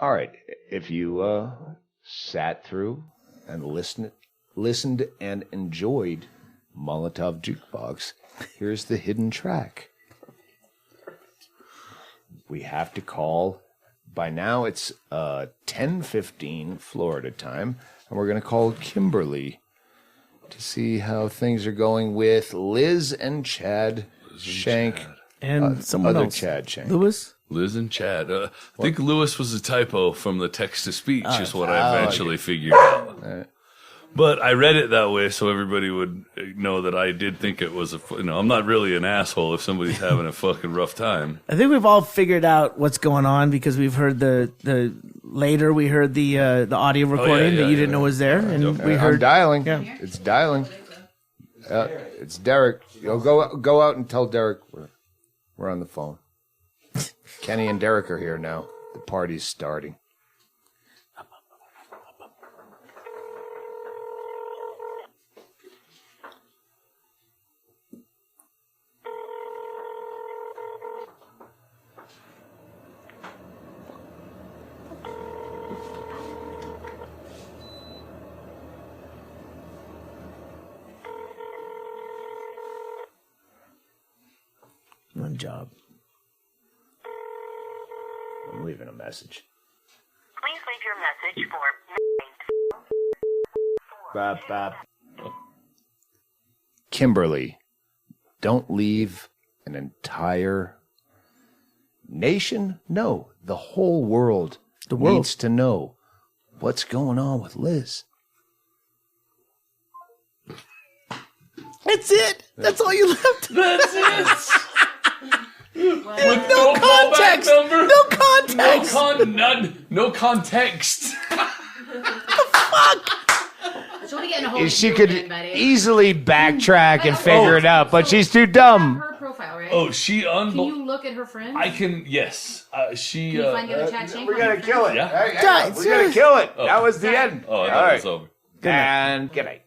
S7: All right. If you sat through and listened and enjoyed Molotov Jukebox, here's the hidden track. We have to call. By now it's 10:15 Florida time, and we're going to call Kimberly to see how things are going with Liz and Chad Shank.
S1: And someone
S7: other
S1: else.
S7: Chad Shank.
S1: Lewis?
S3: Liz and Chad. I think Lewis was a typo from the text to speech, is what I eventually figured out. But I read it that way so everybody would know that I did think it was I'm not really an asshole if somebody's having a fucking rough time.
S1: I think we've all figured out what's going on because we've heard later we heard the audio recording that you didn't know was there, and we heard
S7: I'm dialing.
S1: Yeah.
S7: It's dialing. It's Derek. Go out and tell Derek we're on the phone. Kenny and Derek are here now. The party's starting.
S1: one job.
S7: I'm leaving a message.
S8: Please leave your message for
S7: Bop, bop. Kimberly, don't leave an entire nation. No, the whole world needs to know what's going on with Liz.
S1: That's it. That's all you left.
S3: That's it.
S1: With no context. No context.
S3: No context.
S4: She'll be getting a hold of
S7: She
S4: you
S7: could
S4: again, buddy.
S7: easily backtrack and figure it out, but she's too dumb.
S4: Her profile, right?
S3: Oh, she
S4: Can you look at her friends?
S3: I can. Yes. She.
S4: Can you find the other Chad Shank?
S7: We gotta kill it.
S3: Yeah.
S7: Hey, we gotta kill it. That was the
S4: Sorry.
S7: end.
S3: Oh,
S7: All
S3: that
S7: right.
S3: was over.
S7: And good night.